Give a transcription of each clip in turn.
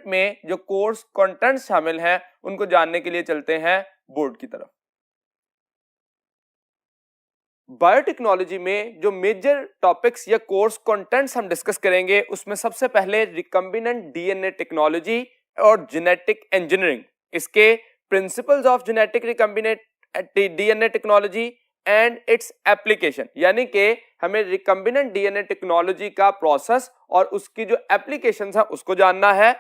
में जो course content शामिल हैं उनको जानने के लिए चलते हैं बोर्ड की तरफ। बायोटेक्नोलॉजी में जो मेजर टॉपिक्स या कोर्स कंटेंट्स हम डिस्कस करेंगे उसमें सबसे पहले रिकम्बिनेंट डीएनए टेक्नोलॉजी और जेनेटिक इंजीनियरिंग, इसके principles of genetic recombinant DNA technology and its application, यानी कि हमें रिकम्बिनेंट डीएनए टेक्नोलॉजी का प्रोसेस और उसकी जो एप्लीकेशंस है उसको जानना है।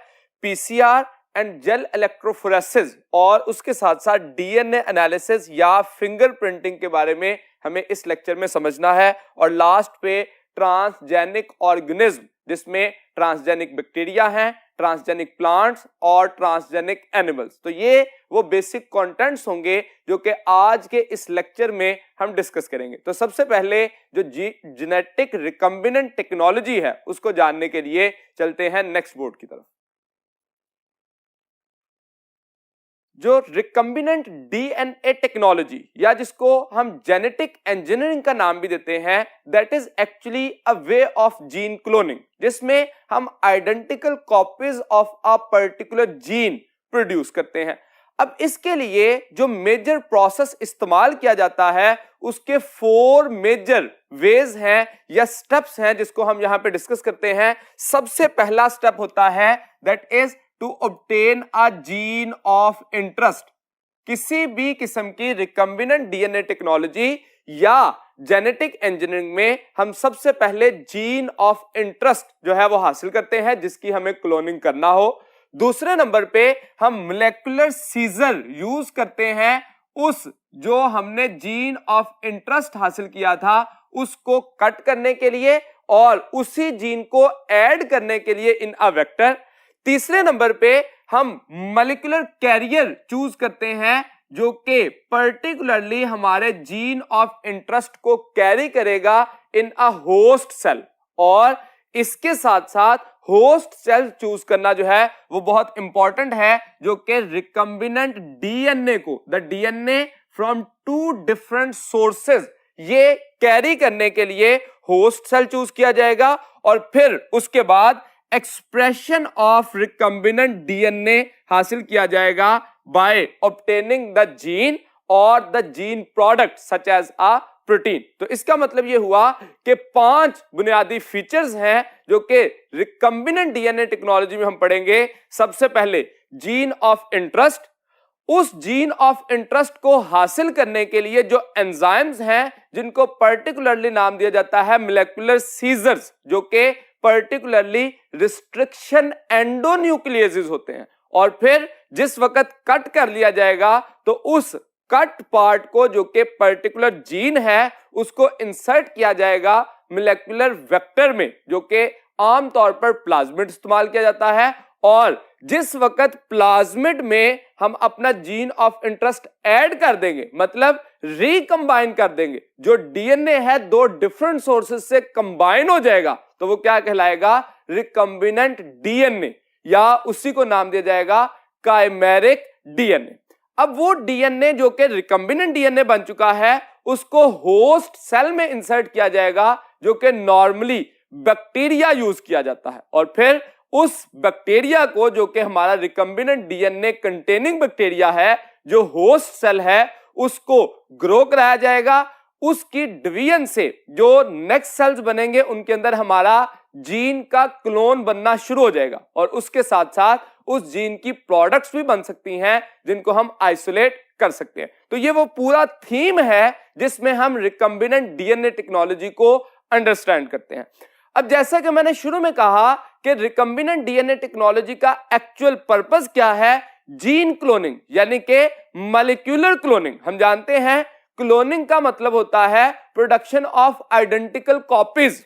पीसीआर एंड जेल इलेक्ट्रोफोरेसिस और उसके साथ साथ डीएनए एनालिसिस या फिंगरप्रिंटिंग के बारे में हमें इस लेक्चर में समझना है। और लास्ट पे ट्रांसजेनिक ऑर्गेनिज्म, जिसमें ट्रांसजेनिक बैक्टीरिया हैं, ट्रांसजेनिक प्लांट्स और ट्रांसजेनिक एनिमल्स। तो ये वो बेसिक कंटेंट्स होंगे जो कि आज के इस लेक्चर में हम डिस्कस करेंगे। तो सबसे पहले जो जेनेटिक रिकम्बिनेंट टेक्नोलॉजी है उसको जानने के लिए चलते हैं नेक्स्ट बोर्ड की तरफ। जो रिकम्बिनेंट डीएनए टेक्नोलॉजी या जिसको हम जेनेटिक इंजीनियरिंग का नाम भी देते हैं, that is actually a way of gene cloning, जिसमें हम identical copies of a particular gene produce करते हैं। अब इसके लिए जो मेजर प्रोसेस इस्तेमाल किया जाता है उसके 4 मेजर वेज हैं या स्टेप्स हैं जिसको हम यहां पे डिस्कस करते हैं। सबसे पहला स्टेप होता है that is to obtain a gene of interest. किसी भी किस्म की रिकम्बिनेंट डीएनए टेक्नोलॉजी या जेनेटिक इंजीनियरिंग में हम सबसे पहले जीन ऑफ इंटरेस्ट जो है वो हासिल करते हैं जिसकी हमें क्लोनिंग करना हो। दूसरे नंबर पे हम मोलेकुलर सीजर यूज करते हैं, उस जो हमने जीन ऑफ इंटरेस्ट हासिल किया था उसको कट करने के लिए और उसी जीन को ऐड करने के लिए इन अ वेक्टर। तीसरे नंबर पे हम मॉलिक्यूलर कैरियर चूज करते हैं जो कि पर्टिकुलरली हमारे जीन ऑफ इंटरेस्ट को कैरी करेगा इन अ होस्ट सेल। और इसके साथ साथ होस्ट सेल चूज करना जो है वो बहुत इंपॉर्टेंट है, जो कि रिकम्बिनेंट डीएनए को, the DNA from 2 different sources, ये कैरी करने के लिए होस्ट सेल चूज किया जाएगा। और फिर उसके बाद एक्सप्रेशन ऑफ रिकम्बिनेंट डीएनए हासिल किया जाएगा बाय ऑब्टेनिंग द जीन और the gene product such as a protein. तो इसका मतलब यह हुआ कि 5 बुनियादी फीचर्स हैं जो कि रिकम्बिनेंट डीएनए टेक्नोलॉजी में हम पढ़ेंगे। सबसे पहले जीन ऑफ इंटरेस्ट, उस जीन ऑफ इंटरेस्ट को हासिल करने के लिए जो एंजाइम्स हैं जिनको पर्टिकुलरली नाम दिया जाता है मोलेकुलर सीजर्स, जो कि पर्टिकुलरली रिस्ट्रिक्शन एंडोन्यूक्लियेसेस होते हैं। और फिर जिस वक्त कट कर लिया जाएगा तो उस कट पार्ट को जो कि पर्टिकुलर जीन है उसको इंसर्ट किया जाएगा मोलेकुलर वेक्टर में, जो कि आमतौर पर प्लाज्मिड इस्तेमाल किया जाता है। और जिस वक्त प्लाज्मिड में हम अपना जीन ऑफ इंटरेस्ट ऐड कर देंगे, मतलब रिकंबाइन कर देंगे, जो डीएनए है 2 डिफरेंट सोर्सेस से कंबाइन हो जाएगा, तो वो क्या कहलाएगा? रिकम्बिनेंट डीएनए, या उसी को नाम दिया जाएगा काइमेरिक डीएनए। अब वो डीएनए जो कि रिकम्बिनेंट डीएनए बन चुका है उसको होस्ट सेल में इंसर्ट किया जाएगा, जो कि नॉर्मली बैक्टीरिया यूज किया जाता है। और फिर उस बैक्टीरिया को, जो कि हमारा रिकम्बिनेंट डीएनए कंटेनिंग बैक्टीरिया है, जो होस्ट सेल है, उसको ग्रो कराया जाएगा। उसकी डिवीजन से जो नेक्स्ट सेल्स बनेंगे उनके अंदर हमारा जीन का क्लोन बनना शुरू हो जाएगा। और उसके साथ साथ उस जीन की प्रोडक्ट्स भी बन सकती हैं जिनको हम आइसोलेट कर सकते हैं। तो ये वो पूरा थीम है जिसमें हम रिकम्बिनेंट डीएनए टेक्नोलॉजी को अंडरस्टैंड करते हैं। अब जैसा कि मैंने शुरू में कहा कि रिकम्बिनेंट डीएनए टेक्नोलॉजी का एक्चुअल पर्पस क्या है? जीन क्लोनिंग, यानी कि मॉलिक्यूलर क्लोनिंग। हम जानते हैं क्लोनिंग का मतलब होता है प्रोडक्शन ऑफ आइडेंटिकल कॉपीज,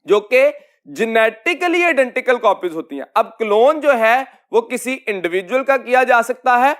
जो कि जेनेटिकली आइडेंटिकल कॉपीज होती हैं। अब क्लोन जो है वो किसी इंडिविजुअल का किया जा सकता है,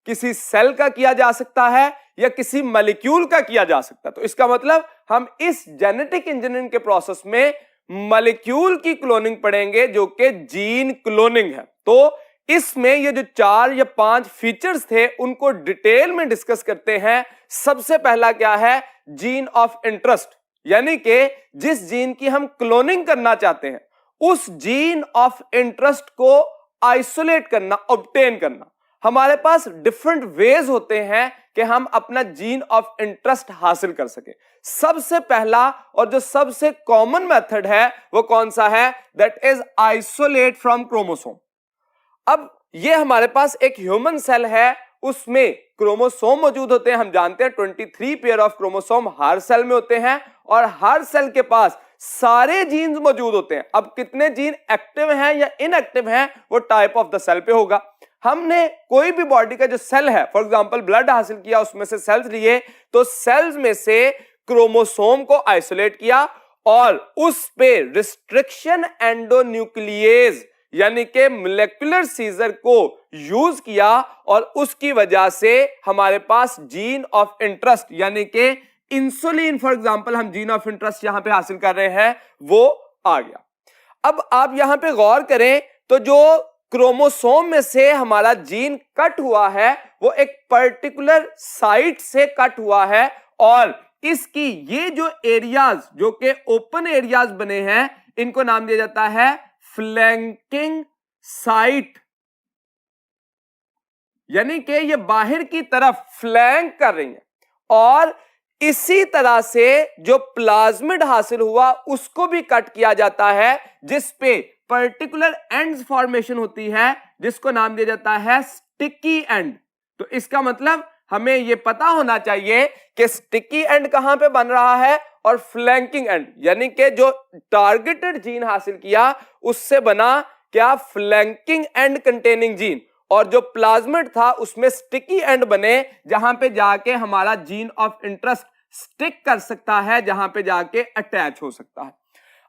किसी सेल का किया जा सकता है, या किसी मॉलिक्यूल का किया जा सकता है। तो इसका मतलब हम इस जेनेटिक इंजीनियरिंग के प्रोसेस में मॉलिक्यूल की क्लोनिंग पढ़ेंगे, जो कि जीन क्लोनिंग है। तो इसमें ये जो 4 या 5 फीचर्स थे उनको डिटेल में डिस्कस करते हैं। सबसे पहला क्या है? जीन ऑफ इंटरेस्ट, यानी कि जिस जीन की हम क्लोनिंग करना चाहते हैं उस जीन ऑफ इंटरेस्ट को आइसोलेट करना, ऑब्टेन करना। हमारे पास डिफरेंट वेज होते हैं कि हम अपना जीन ऑफ इंटरेस्ट हासिल कर सके। सबसे पहला और जो सबसे कॉमन मेथड है वो कौन सा है? That is isolate from chromosome. अब ये हमारे पास एक ह्यूमन सेल है, उसमें क्रोमोसोम मौजूद होते हैं। हम जानते हैं 23 पेयर ऑफ क्रोमोसोम हर सेल में होते हैं और हर सेल के पास सारे जीन्स मौजूद होते हैं। अब कितने जीन एक्टिव हैं या इनएक्टिव हैं वो टाइप ऑफ द सेल पे होगा। हमने कोई भी बॉडी का जो सेल है, फॉर एग्जांपल ब्लड हासिल किया, उसमें से सेल्स लिए, तो सेल्स में से क्रोमोसोम को आइसोलेट किया और उस पे रिस्ट्रिक्शन एंडोन्यूक्लियेज यानी कि मोलेकुलर सीजर को यूज किया और उसकी वजह से हमारे पास जीन ऑफ इंटरेस्ट यानी कि इंसुलिन, फॉर एग्जांपल हम जीन ऑफ इंटरेस्ट यहां पे हासिल कर रहे हैं, वो आ गया। अब आप यहां पे गौर करें तो जो क्रोमोसोम में से हमारा जीन कट हुआ है वो एक पर्टिकुलर साइट से कट हुआ है और इसकी ये जो एरियाज जो कि ओपन एरियाज बने हैं इनको नाम दिया जाता है फ्लैंकिंग साइट, यानी कि ये बाहर की तरफ फ्लैंक कर रही है। और इसी तरह से जो प्लाज्मिड हासिल हुआ उसको भी कट किया जाता है, जिस पे पर्टिकुलर एंड्स फॉर्मेशन होती है जिसको नाम दिया जाता है स्टिकी एंड। तो इसका मतलब हमें यह पता होना चाहिए कि स्टिकी एंड कहां पे बन रहा है और फ्लैंकिंग एंड, यानी कि जो टारगेटेड जीन हासिल किया उससे बना क्या? Flanking and containing gene. और जो प्लाज्मिड था उसमें स्टिकी एंड बने जहां पे जाके हमारा जीन ऑफ इंटरेस्ट स्टिक कर सकता है, जहां पे जाके अटैच हो सकता है।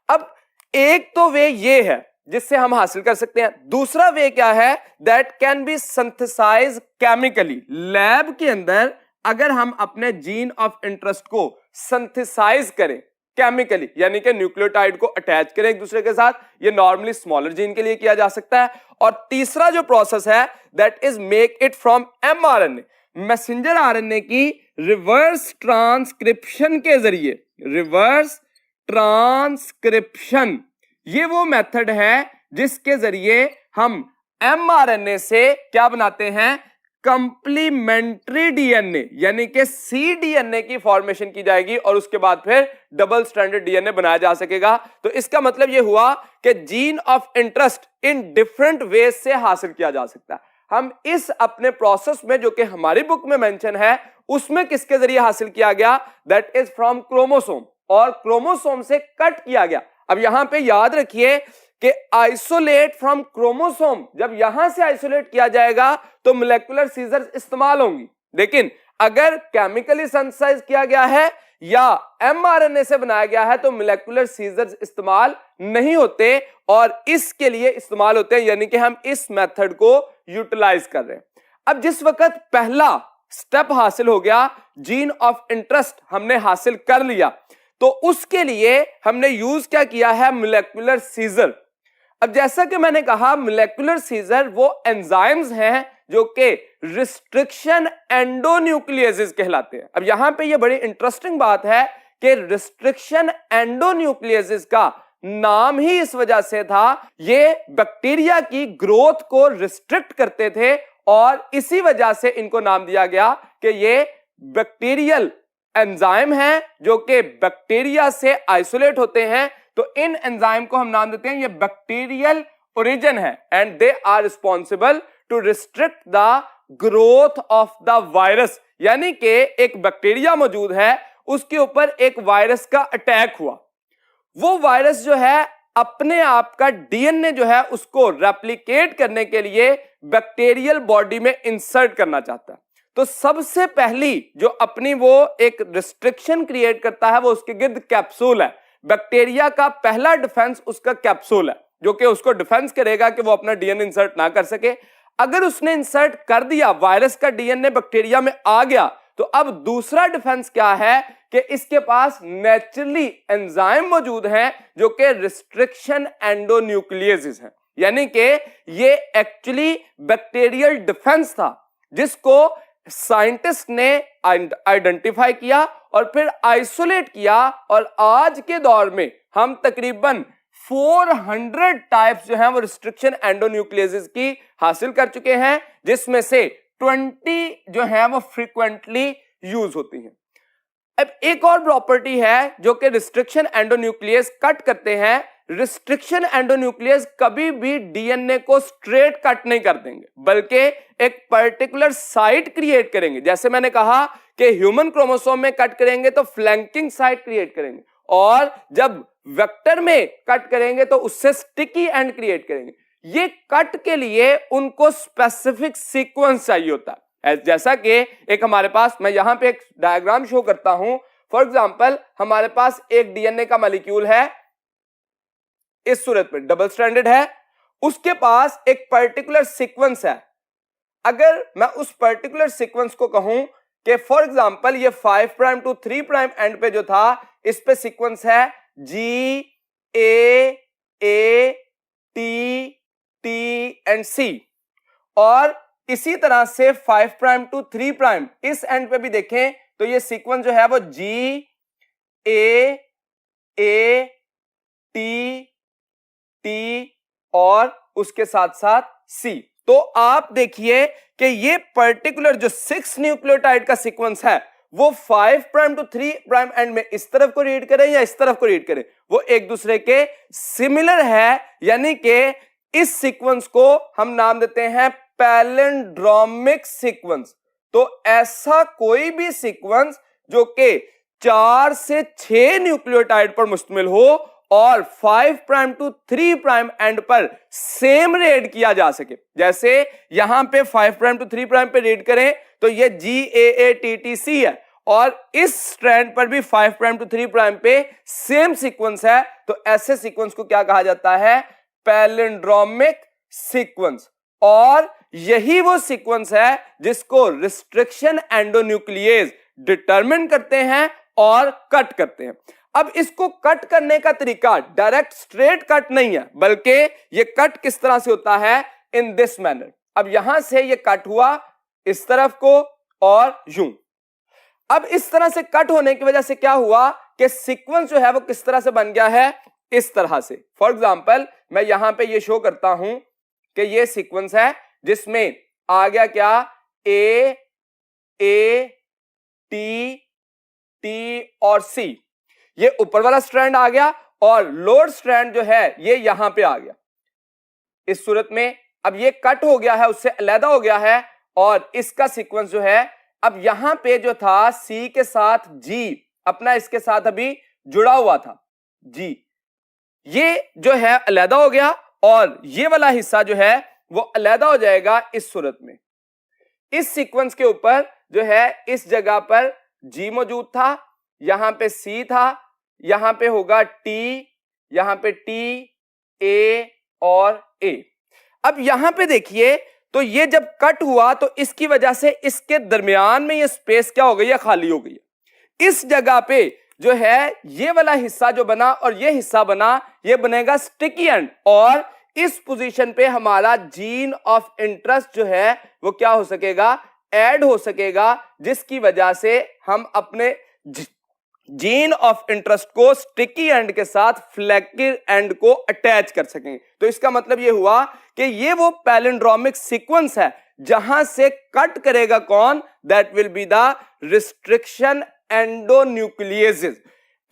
अब एक तो वे ये है जिससे हम हासिल कर सकते हैं। दूसरा वे क्या है? That can be synthesize chemically. Lab के अंदर अगर हम अपने जीन ऑफ इंटरेस्ट को सिंथेसाइज करें केमिकली, यानी कि न्यूक्लियोटाइड को अटैच करें एक दूसरे के साथ, ये नॉर्मली स्मॉलर जीन के लिए किया जा सकता है। और तीसरा जो प्रोसेस है that is make it from mRNA, messenger RNA की रिवर्स ट्रांसक्रिप्शन के जरिए। रिवर्स ट्रांसक्रिप्शन ये वो मेथड है जिसके जरिए हम एमआरएनए से क्या बनाते हैं? कंप्लीमेंट्री डीएनए, यानी कि सीडीएनए की फॉर्मेशन की जाएगी और उसके बाद फिर डबल स्ट्रैंडेड डीएनए बनाया जा सकेगा। तो इसका मतलब यह हुआ कि gene of interest in different ways से हासिल किया जा सकता है। हम इस अपने प्रोसेस में जो कि हमारी बुक में मेंशन है उसमें किसके जरिए हासिल किया गया? दैट इज फ्रॉम क्रोमोसोम, और क्रोमोसोम से कट किया गया। अब यहां पे याद रखिए कि आइसोलेट फ्रॉम क्रोमोसोम, जब यहां से आइसोलेट किया जाएगा तो मोलेकुलर सीजर्स इस्तेमाल होंगी, लेकिन अगर केमिकली सिंथेसाइज किया गया है या एमआरएनए से बनाया गया है तो मोलेकुलर सीजर्स इस्तेमाल नहीं होते और इसके लिए इस्तेमाल होते हैं, यानी कि हम इस मेथड को यूटिलाइज कर रहे हैं। अब जिस वक्त पहला स्टेप हासिल हो गया, जीन ऑफ इंटरेस्ट हमने हासिल कर लिया, तो उसके लिए हमने यूज क्या किया है? Molecular scissor. अब जैसा कि मैंने कहा मोलेकुलर सीजर वो एंजाइम्स हैं जो कि रिस्ट्रिक्शन एंडोन्यूक्लियेजेस कहलाते हैं। अब यहां पे ये बड़ी इंटरेस्टिंग बात है कि रिस्ट्रिक्शन एंडोन्यूक्लियेजेस का नाम ही इस वजह से था, ये बैक्टीरिया की ग्रोथ को रिस्ट्रिक्ट करते थे और इसी वजह से इनको नाम दिया गया कि ये बैक्टीरियल एंजाइम हैं जो कि बैक्टीरिया से आइसोलेट होते हैं। तो इन एंजाइम को हम नाम देते हैं ये बैक्टीरियल ओरिजिन है and they are responsible to restrict the growth of the virus, यानी कि एक बैक्टीरिया मौजूद है उसके ऊपर एक वायरस का अटैक हुआ, वो वायरस जो है अपने आप का डीएनए जो है उसको रेप्लिकेट करने के लिए बैक्टीरियल बॉडी में इंसर्ट करना चाहता है। तो सबसे पहली जो अपनी वो एक रिस्ट्रिक्शन क्रिएट करता है वो उसके गिर्द कैप्सूल है। बैक्टीरिया का पहला डिफेंस उसका कैप्सूल है जो कि उसको डिफेंस करेगा कि वो अपना डीएनए इंसर्ट ना कर सके। अगर उसने इंसर्ट कर दिया, वायरस का डीएनए बैक्टीरिया में आ गया, तो अब दूसरा डिफेंस क्या है कि इसके पास नेचुरली एंजाइम मौजूद हैं जो कि रिस्ट्रिक्शन एंडोन्यूक्लियेजेस हैं, यानी कि ये एक्चुअली बैक्टीरियल डिफेंस था जिसको साइंटिस्ट ने आइडेंटिफाई किया और फिर आइसोलेट किया। और आज के दौर में हम तकरीबन 400 टाइप्स जो है वो रिस्ट्रिक्शन एंडोन्यूक्लियसेस की हासिल कर चुके हैं, जिसमें से 20 जो है वो फ्रीक्वेंटली यूज होती हैं। अब एक और प्रॉपर्टी है जो कि रिस्ट्रिक्शन एंडोन्यूक्लियस कट करते हैं। रिस्ट्रिक्शन एंडोन्यूक्लियस कभी भी डीएनए को स्ट्रेट कट नहीं कर देंगे, बल्कि एक पर्टिकुलर साइट क्रिएट करेंगे। जैसे मैंने कहा कि ह्यूमन क्रोमोसोम में कट करेंगे तो फ्लैंकिंग साइट क्रिएट करेंगे, और जब वेक्टर में कट करेंगे तो उससे स्टिकी एंड क्रिएट करेंगे। ये कट के लिए उनको स्पेसिफिक सीक्वेंस चाहिए होता है। जैसा कि एक हमारे पास, मैं यहां पे एक डायग्राम शो करता हूं। फॉर एग्जांपल, हमारे पास एक डीएनए का मॉलिक्यूल है, इस सूरत में डबल स्ट्रैंडेड है, उसके पास एक पर्टिकुलर सीक्वेंस है। अगर मैं उस पर्टिकुलर सीक्वेंस को कहूं कि फॉर एग्जांपल ये 5 प्राइम टू 3 प्राइम एंड पे जो था, इस पे सीक्वेंस है G A A T T and C, और इसी तरह से 5 प्राइम टू 3 प्राइम इस एंड पे भी देखें तो ये सीक्वेंस जो है वो G A A T T और उसके साथ साथ C। तो आप देखिए कि ये पर्टिकुलर जो 6 न्यूक्लियोटाइड का सीक्वेंस है वो 5 प्राइम टू 3 प्राइम एंड में इस तरफ को रीड करें या इस तरफ को रीड करें, वो एक दूसरे के सिमिलर है। यानी कि इस सीक्वेंस को हम नाम देते हैं पैलिंड्रोमिक सीक्वेंस। तो ऐसा कोई भी सीक्वेंस जो कि 4 से 6 न्यूक्लियोटाइड पर मुश्तमिल हो और 5 प्राइम टू 3 प्राइम एंड पर सेम रीड किया जा सके। जैसे यहां पे 5 प्राइम टू 3 प्राइम पे रीड करें तो ये GAATTC है, और इस स्ट्रैंड पर भी 5 प्राइम टू 3 प्राइम पे सेम सीक्वेंस है। तो ऐसे सीक्वेंस को क्या कहा जाता है? Palindromic sequence. और यही वो सीक्वेंस है जिसको रिस्ट्रिक्शन एंडोन्यूक्लियेज डिटरमिन करते हैं और कट करते हैं। अब इसको कट करने का तरीका डायरेक्ट स्ट्रेट कट नहीं है, बल्कि ये कट किस तरह से होता है? In this manner. अब यहां से ये कट हुआ इस तरफ को और यूं। अब इस तरह से कट होने की वजह से क्या हुआ कि सीक्वेंस जो है वो किस तरह से बन गया है? इस तरह से। फॉर एग्जांपल, मैं यहां पे ये शो करता हूं कि ये सीक्वेंस है जिसमें आ गया क्या? A A T T और C। ये ऊपर वाला स्ट्रैंड आ गया और लोअर स्ट्रैंड जो है ये यहां पे आ गया इस सूरत में। अब ये कट हो गया है, उससे अलग हो गया है, और इसका सीक्वेंस जो है अब यहां पे जो था C के साथ G अपना इसके साथ अभी जुड़ा हुआ था G, ये जो है अलग हो गया और ये वाला हिस्सा जो है वो अलग हो जाएगा इस सूरत में। इस सीक्वेंस के ऊपर जो है इस जगह पर G मौजूद था, यहां पे C था, यहां पे होगा T, यहां पे T A और A। अब यहां पे देखिए तो ये जब कट हुआ तो इसकी वजह से इसके दरमियान में ये स्पेस क्या हो गई है? खाली हो गई है। इस जगह पे जो है ये वाला हिस्सा जो बना और ये हिस्सा बना, ये बनेगा स्टिकी एंड, और इस पोजीशन पे हमारा जीन ऑफ इंटरेस्ट जो है वो क्या हो सकेगा? ऐड हो सकेगा, जिसकी वजह से हम अपने जीन ऑफ इंटरेस्ट को स्टिकी एंड के साथ फ्लैकी एंड को अटैच कर सकेंगे। तो इसका मतलब ये हुआ कि ये वो पैलिंड्रोमिक सीक्वेंस है जहां से कट करेगा कौन? That will be the restriction endonucleases.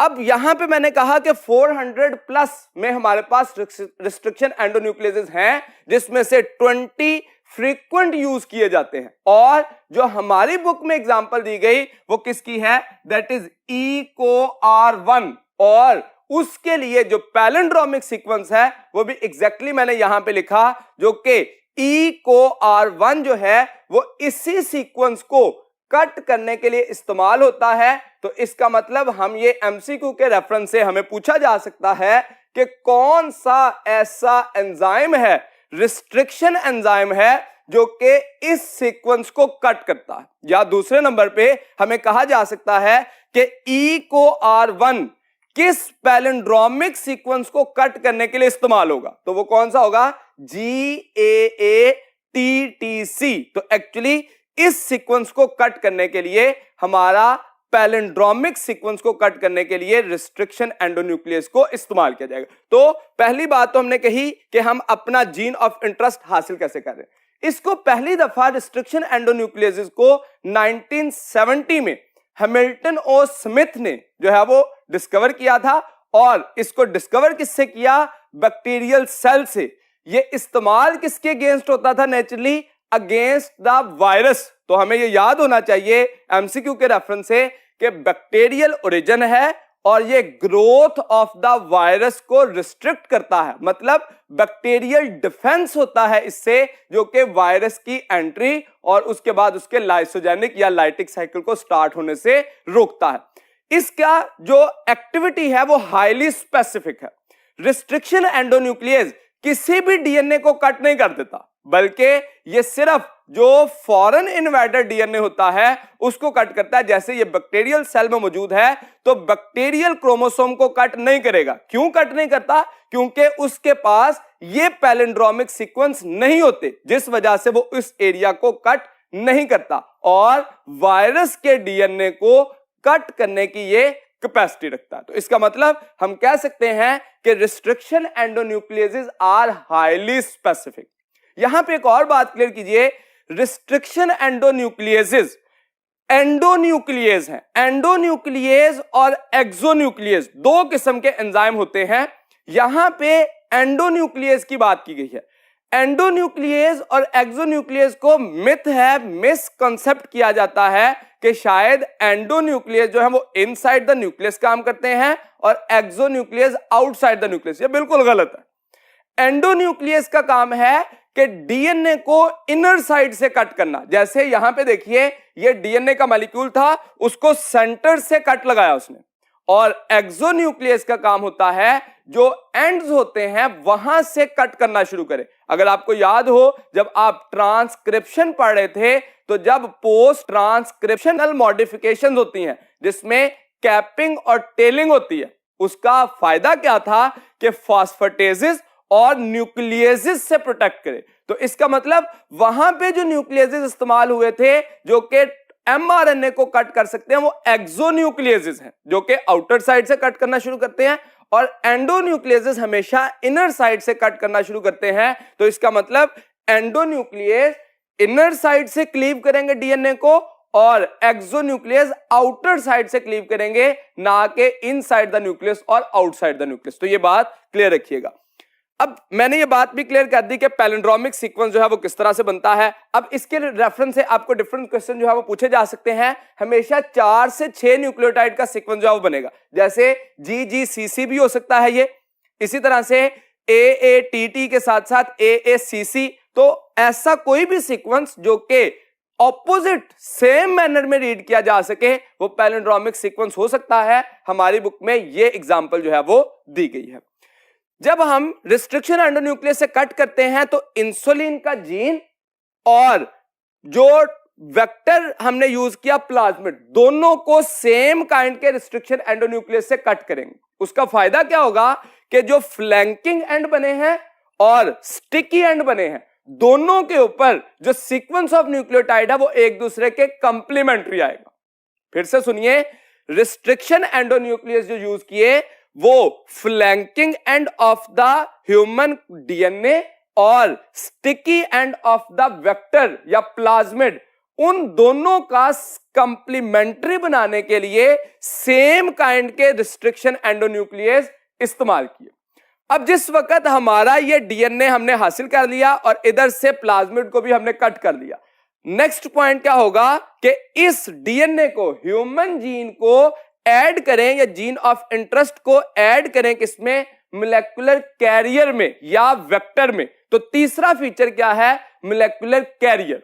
अब यहां पे मैंने कहा कि 400 प्लस में हमारे पास रिस्ट्रिक्शन एंडोन्यूक्लियेजेस हैं, जिसमें से 20 फ्रीक्वेंट यूज किए जाते हैं, और जो हमारी बुक में एग्जांपल दी गई वो किसकी है? दैट इज EcoR1, और उसके लिए जो पैलिंड्रोमिक सीक्वेंस है वो भी एग्जैक्टली मैंने यहां पे लिखा, जो कि EcoR1 जो है वो इसी सीक्वेंस को कट करने के लिए इस्तेमाल होता है। तो इसका मतलब हम ये MCQ के रेफरेंस से हमें पूछा जा सकता है कि कौन सा ऐसा एंजाइम है, रिस्ट्रिक्शन एंजाइम है, जो कि इस सीक्वेंस को कट करता है। या दूसरे नंबर पे हमें कहा जा सकता है कि EcoR1 किस पैलिंड्रोमिक सीक्वेंस को कट करने के लिए इस्तेमाल होगा? तो वो कौन सा होगा? GAATTC। तो एक्चुअली इस सीक्वेंस को कट करने के लिए हमारा पैलिंड्रोमिक सीक्वेंस को कट करने के लिए रिस्ट्रिक्शन एंडोन्यूक्लियस को इस्तेमाल किया जाएगा। तो पहली बात तो हमने कही कि हम अपना जीन ऑफ इंटरेस्ट हासिल कैसे कर रहे हैं। इसको पहली दफा रिस्ट्रिक्शन एंडोन्यूक्लियस को 1970 में हैमिल्टन ओ स्मिथ ने जो है वो डिस्कवर किया था, और इसको डिस्कवर किससे किया? बैक्टीरियल सेल से। ये इस्तेमाल किसके अगेंस्ट होता था? Naturally against the virus. तो हमें ये याद होना चाहिए एमसीक्यू के रेफरेंस से कि बैक्टीरियल ओरिजिन है और ये ग्रोथ ऑफ द वायरस को रिस्ट्रिक्ट करता है, मतलब बैक्टीरियल डिफेंस होता है इससे, जो कि वायरस की एंट्री और उसके बाद उसके लाइसोजेनिक या लाइटिक साइकिल को स्टार्ट होने से रोकता है। इसका जो एक्टिविटी है वो हाईली स्पेसिफिक है। रिस्ट्रिक्शन एंडोन्यूक्लियस किसी भी डीएनए को कट नहीं कर देता, बल्कि ये सिर्फ जो फॉरेन इन्वेडर डीएनए होता है उसको कट करता है। जैसे ये बैक्टीरियल सेल में मौजूद है तो बैक्टीरियल क्रोमोसोम को कट नहीं करेगा। क्यों कट नहीं करता? क्योंकि उसके पास ये पैलिंड्रोमिक सीक्वेंस नहीं होते, जिस वजह से वो इस एरिया को कट नहीं करता, और वायरस के डीएनए को कट करने की ये कैपेसिटी रखता है। तो इसका मतलब हम कह सकते हैं कि रिस्ट्रिक्शन एंडोन्यूक्लियसेस आर हाईली स्पेसिफिक। यहां पे एक और बात क्लियर कीजिए, रिस्ट्रिक्शन एंडोन्यूक्लियसेस एंडोन्यूक्लियस हैं। एंडोन्यूक्लियस और एक्सोन्यूक्लियस दो किस्म के एंजाइम होते हैं। यहां पे एंडोन्यूक्लियस की बात की गई है। एंडोन्यूक्लियस और एक्सोन्यूक्लियस को मिथ है, मिसकंसेप्ट किया जाता है कि शायद एंडोन्यूक्लियस जो है वो इनसाइड द न्यूक्लियस काम करते हैं और एक्सोन्यूक्लियस आउटसाइड द न्यूक्लियस। ये बिल्कुल गलत है। एंडोन्यूक्लियस का काम है कि डीएनए को इनर साइड से कट करना। जैसे यहां पे देखिए, ये डीएनए का मॉलिक्यूल था, उसको सेंटर से कट लगाया उसने। और एक्सोन्यूक्लियस का काम होता है जो एंड्स होते हैं वहां से कट करना शुरू करे। अगर आपको याद हो, जब आप ट्रांसक्रिप्शन पढ़ रहे थे, तो जब पोस्ट ट्रांसक्रिप्शनल मॉडिफिकेशन होती हैं जिसमें कैपिंग और टेलिंग होती है, उसका फायदा क्या था कि फॉस्फेटेजेस और न्यूक्लियेजेस से प्रोटेक्ट करे। तो इसका मतलब वहां पे जो न्यूक्लियेजेस इस्तेमाल हुए थे जो कि एमआरएनए को कट कर सकते हैं, वो एक्सोन्यूक्लियेजेस हैं जो कि आउटर साइड से कट करना शुरू करते हैं, और एंडोन्यूक्लियेजेस हमेशा इनर साइड से कट करना शुरू करते हैं। तो इसका मतलब एंडोन्यूक्लियस इनर साइड से क्लीव करेंगे डीएनए को, और एक्सोन्यूक्लियस आउटर साइड से क्लीव करेंगे, ना कि इनसाइड द न्यूक्लियस और आउटसाइड द न्यूक्लियस। तो ये बात क्लियर रखिएगा। अब मैंने ये बात भी क्लियर कर दी कि पैलिंड्रोमिक सीक्वेंस जो है वो किस तरह से बनता है। अब इसके रेफरेंस से आपको डिफरेंट क्वेश्चन जो है वो पूछे जा सकते हैं। हमेशा 4 से 6 न्यूक्लियोटाइड का सीक्वेंस जो है वो बनेगा। जैसे GGCC भी हो सकता है ये, इसी तरह से AATT के साथ साथ AACC। तो ऐसा कोई भी सीक्वेंस जो कि ऑपोजिट सेम मैनर में रीड किया जा सके वो पैलिंड्रोमिक सीक्वेंस हो सकता है। हमारी बुक में ये एग्जांपल जो है वो दी गई है। जब हम रिस्ट्रिक्शन एंडोन्यूक्लियस से कट करते हैं तो इंसुलिन का जीन और जो वेक्टर हमने यूज किया प्लाज्मिड, दोनों को सेम काइंड के रिस्ट्रिक्शन एंडोन्यूक्लियस से कट करेंगे। उसका फायदा क्या होगा कि जो फ्लैंकिंग एंड बने हैं और स्टिकी एंड बने हैं, दोनों के ऊपर जो सीक्वेंस ऑफ न्यूक्लियोटाइड है वो एक दूसरे के कंप्लीमेंट्री आएगा। फिर से सुनिए, रिस्ट्रिक्शन एंडोन्यूक्लियस जो यूज किए वो flanking end of the human DNA और sticky end of the vector या प्लाज्मिड, उन दोनों का कंप्लीमेंट्री बनाने के लिए सेम काइंड के रिस्ट्रिक्शन एंडोन्यूक्लियस इस्तेमाल किए। अब जिस वक्त हमारा ये डीएनए हमने हासिल कर लिया और इधर से प्लाज्मिड को भी हमने कट कर लिया, नेक्स्ट पॉइंट क्या होगा कि इस डीएनए को, ह्यूमन जीन को ऐड करें या जीन ऑफ इंटरेस्ट को ऐड करें किसमें? मोलेकुलर कैरियर में या वेक्टर में। तो तीसरा फीचर क्या है? Molecular carrier.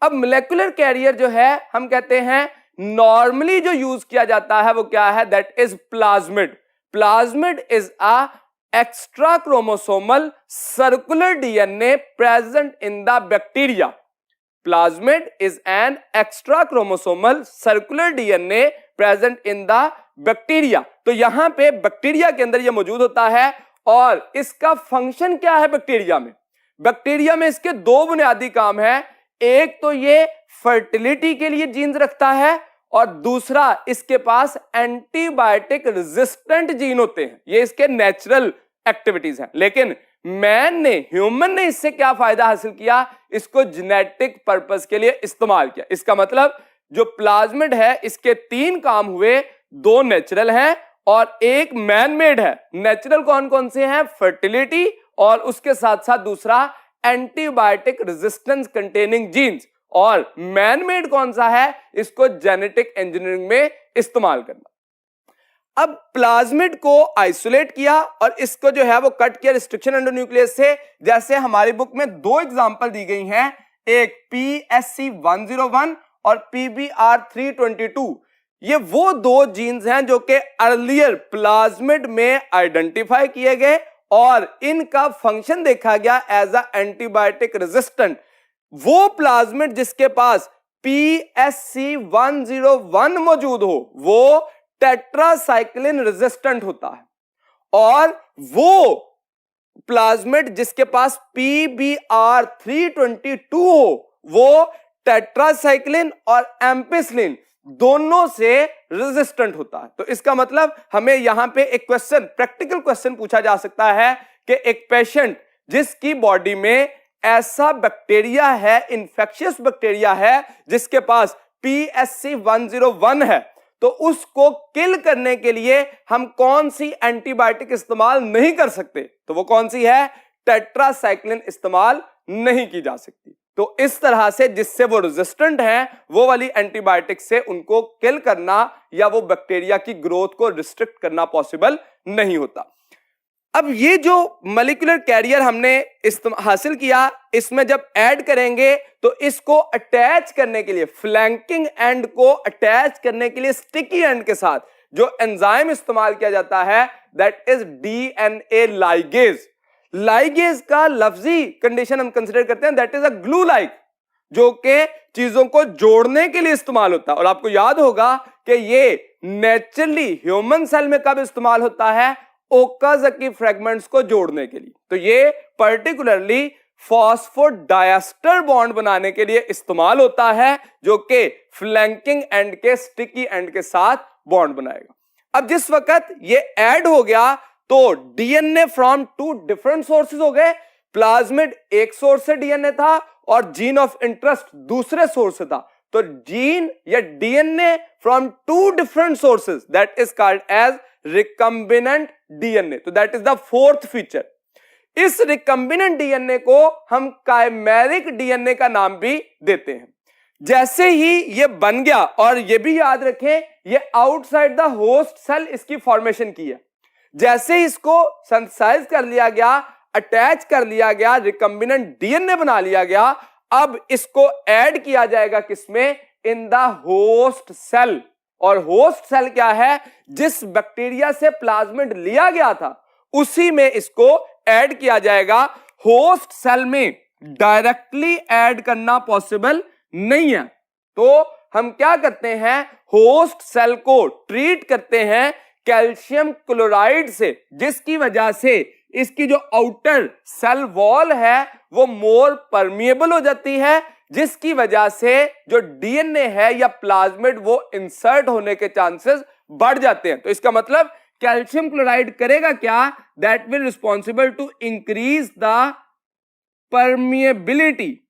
अब मोलेकुलर कैरियर जो है हम कहते हैं नॉर्मली जो यूज किया जाता है वो क्या है? That is plasmid. Plasmid is a extra chromosomal circular DNA present in the bacteria. Plasmid is an extra chromosomal circular DNA present in the bacteria। तो यहां पे बैक्टीरिया के अंदर ये मौजूद होता है और इसका फंक्शन क्या है बैक्टीरिया में? बैक्टीरिया में इसके दो बुनियादी काम है। एक तो ये फर्टिलिटी के लिए जीन्स रखता है और दूसरा इसके पास एंटीबायोटिक रेजिस्टेंट जीन होते हैं। ये इसके नेचुरल एक्टिविटीज हैं। लेकिन ह्यूमन ने इससे क्या फायदा हासिल किया? इसको जेनेटिक पर्पस के लिए इस्तेमाल किया। इसका मतलब जो प्लाज्मिड है इसके 3 काम हुए, 2 नेचुरल हैं और 1 मैन मेड है। नेचुरल कौन कौन से हैं? फर्टिलिटी और उसके साथ साथ दूसरा एंटीबायोटिक रेजिस्टेंस कंटेनिंग जीन्स। और मैन मेड कौन सा है? इसको जेनेटिक इंजीनियरिंग में इस्तेमाल करना। अब प्लाज्मिड को आइसोलेट किया और इसको जो है वो कट किया रिस्ट्रिक्शन एंडोन्यूक्लियस से। जैसे हमारी बुक में 2 एग्जांपल दी गई हैं, एक PSC101 और PBR322। ये वो 2 जीन्स हैं जो कि अर्लियर प्लाज्मिड में आइडेंटिफाई किए गए और इनका फंक्शन देखा गया एज अ एंटीबायोटिक रेजिस्टेंट। वो प्लाज्मिड जिसके पास PSC101 मौजूद हो वो टेट्रासाइक्लिन रेजिस्टेंट होता है, और वो प्लाज्मिड जिसके पास PBR322 हो वो टेट्रासाइक्लिन और एम्पिसिलिन दोनों से रेजिस्टेंट होता है। तो इसका मतलब हमें यहां पे एक क्वेश्चन, प्रैक्टिकल क्वेश्चन पूछा जा सकता है कि एक पेशेंट जिसकी बॉडी में ऐसा बैक्टीरिया है, इंफेक्शियस बैक्टीरिया है जिसके पास PSC101 है, तो उसको किल करने के लिए हम कौन सी एंटीबायोटिक इस्तेमाल नहीं कर सकते? तो वो कौन सी है? टेट्रासाइक्लिन इस्तेमाल नहीं की जा सकती। तो इस तरह से जिससे वो रेजिस्टेंट हैं वो वाली एंटीबायोटिक से उनको किल करना या वो बैक्टीरिया की ग्रोथ को रिस्ट्रिक्ट करना पॉसिबल नहीं होता। अब ये जो मॉलिक्यूलर कैरियर हमने हासिल किया, इसमें जब ऐड करेंगे तो इसको अटैच करने के लिए, फ्लैंकिंग एंड को अटैच करने के लिए स्टिकी एंड के साथ जो एंजाइम इस्तेमाल किया जाता है that is DNA ligase. Ligase का लफ्जी कंडीशन हम कंसीडर करते हैं that is a glue like, जो कि चीजों को जोड़ने के लिए इस्तेमाल होता है। और आपको याद होगा कि ये नेचुरली ह्यूमन सेल में कब इस्तेमाल होता है? ओकाज़की फ्रेगमेंट्स को जोड़ने के लिए। तो ये पर्टिकुलरली फॉस्फोडाइएस्टर बॉन्ड बनाने के लिए इस्तेमाल होता है, जो कि फ्लैंकिंग एंड के स्टिकी एंड के साथ बॉन्ड बनाएगा। अब जिस वक्त ये ऐड हो गया तो डीएनए फ्रॉम 2 डिफरेंट सोर्सेज हो गए। प्लाज्मिड एक सोर्स से डीएनए था और जीन ऑफ इंटरेस्ट दूसरे सोर्स से था। तो जीन या DNA from 2 different sources that is called as recombinant DNA. तो that is the 4th feature. इस रिकम्बिनेंट डीएनए को हम काइमेरिक डीएनए का नाम भी देते हैं। जैसे ही ये बन गया, और ये भी याद रखें ये आउटसाइड द होस्ट सेल इसकी फॉर्मेशन की है। जैसे ही इसको सिंथेसाइज कर लिया गया, अटैच कर लिया गया, रिकम्बिनेंट डीएनए बना लिया गया, अब इसको ऐड किया जाएगा किसमें? In the host cell. और होस्ट सेल क्या है? जिस बैक्टीरिया से प्लाज्मिड लिया गया था उसी में इसको ऐड किया जाएगा। होस्ट सेल में डायरेक्टली ऐड करना पॉसिबल नहीं है, तो हम क्या करते हैं? होस्ट सेल को ट्रीट करते हैं कैल्शियम क्लोराइड से, जिसकी वजह से इसकी जो आउटर सेल वॉल है वो मोर परमिएबल हो जाती है, जिसकी वजह से जो डीएनए है या प्लाज्मिड वो इंसर्ट होने के चांसेस बढ़ जाते हैं। तो इसका मतलब कैल्शियम क्लोराइड करेगा क्या? That will responsible to increase the permeability.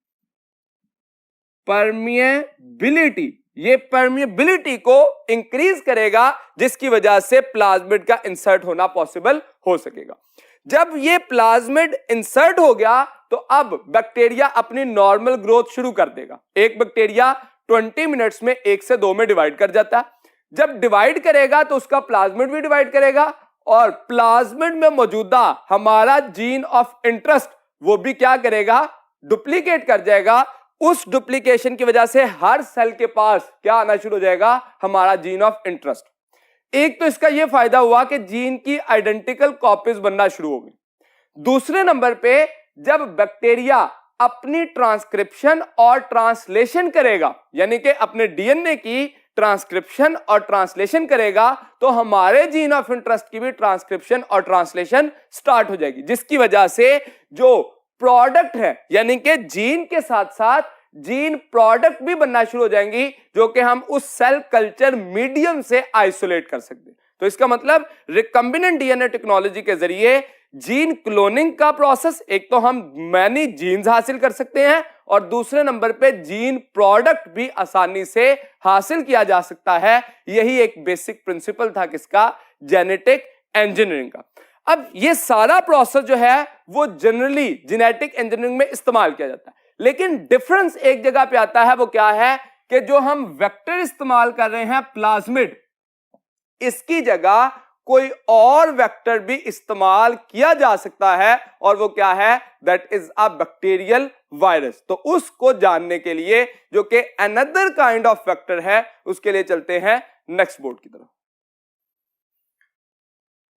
ये परमिएबिलिटी को इंक्रीज करेगा, जिसकी वजह से प्लाज्मिड का इंसर्ट होना पॉसिबल हो सकेगा। जब ये प्लाज्मिड इंसर्ट हो गया तो अब बैक्टीरिया अपनी नॉर्मल ग्रोथ शुरू कर देगा। एक बैक्टीरिया 20 मिनट्स में 1 से 2 में डिवाइड कर जाता है। जब डिवाइड करेगा तो उसका प्लाज्मिड भी डिवाइड करेगा, और प्लाज्मिड में मौजूदा हमारा जीन ऑफ इंटरेस्ट वो भी क्या करेगा? डुप्लीकेट कर जाएगा। उस डुप्लीकेशन की वजह से हर सेल के पास क्या आना शुरू हो जाएगा? हमारा जीन ऑफ इंटरेस्ट। एक तो इसका यह फायदा हुआ कि जीन की आइडेंटिकल कॉपीज बनना शुरू हो गई। दूसरे नंबर पे जब बैक्टीरिया अपनी ट्रांसक्रिप्शन और ट्रांसलेशन करेगा, यानी कि अपने डीएनए की ट्रांसक्रिप्शन और ट्रांसलेशन करेगा, तो हमारे जीन ऑफ इंटरेस्ट की भी ट्रांसक्रिप्शन और ट्रांसलेशन स्टार्ट हो जाएगी, जिसकी वजह से जो प्रोडक्ट है यानी कि जीन के साथ साथ जीन प्रोडक्ट भी बनना शुरू हो जाएंगी जो कि हम उस सेल कल्चर मीडियम से आइसोलेट कर सकते हैं। तो इसका मतलब रिकम्बिनेंट डीएनए टेक्नोलॉजी के जरिए जीन क्लोनिंग का प्रोसेस, एक तो हम मैनी जीन्स हासिल कर सकते हैं और दूसरे नंबर पे जीन प्रोडक्ट भी आसानी से हासिल किया जा सकता है। यही एक बेसिक प्रिंसिपल था किसका, जेनेटिक इंजीनियरिंग का। अब ये सारा प्रोसेस जो है वो जनरली जेनेटिक इंजीनियरिंग में इस्तेमाल किया जाता है, लेकिन डिफरेंस एक जगह पे आता है, वो क्या है कि जो हम वेक्टर इस्तेमाल कर रहे हैं प्लाज्मिड, इसकी जगह कोई और वेक्टर भी इस्तेमाल किया जा सकता है और वो क्या है, that is a bacterial virus. तो उसको जानने के लिए जो कि अनदर काइंड ऑफ वेक्टर है, उसके लिए चलते हैं नेक्स्ट बोर्ड की तरफ।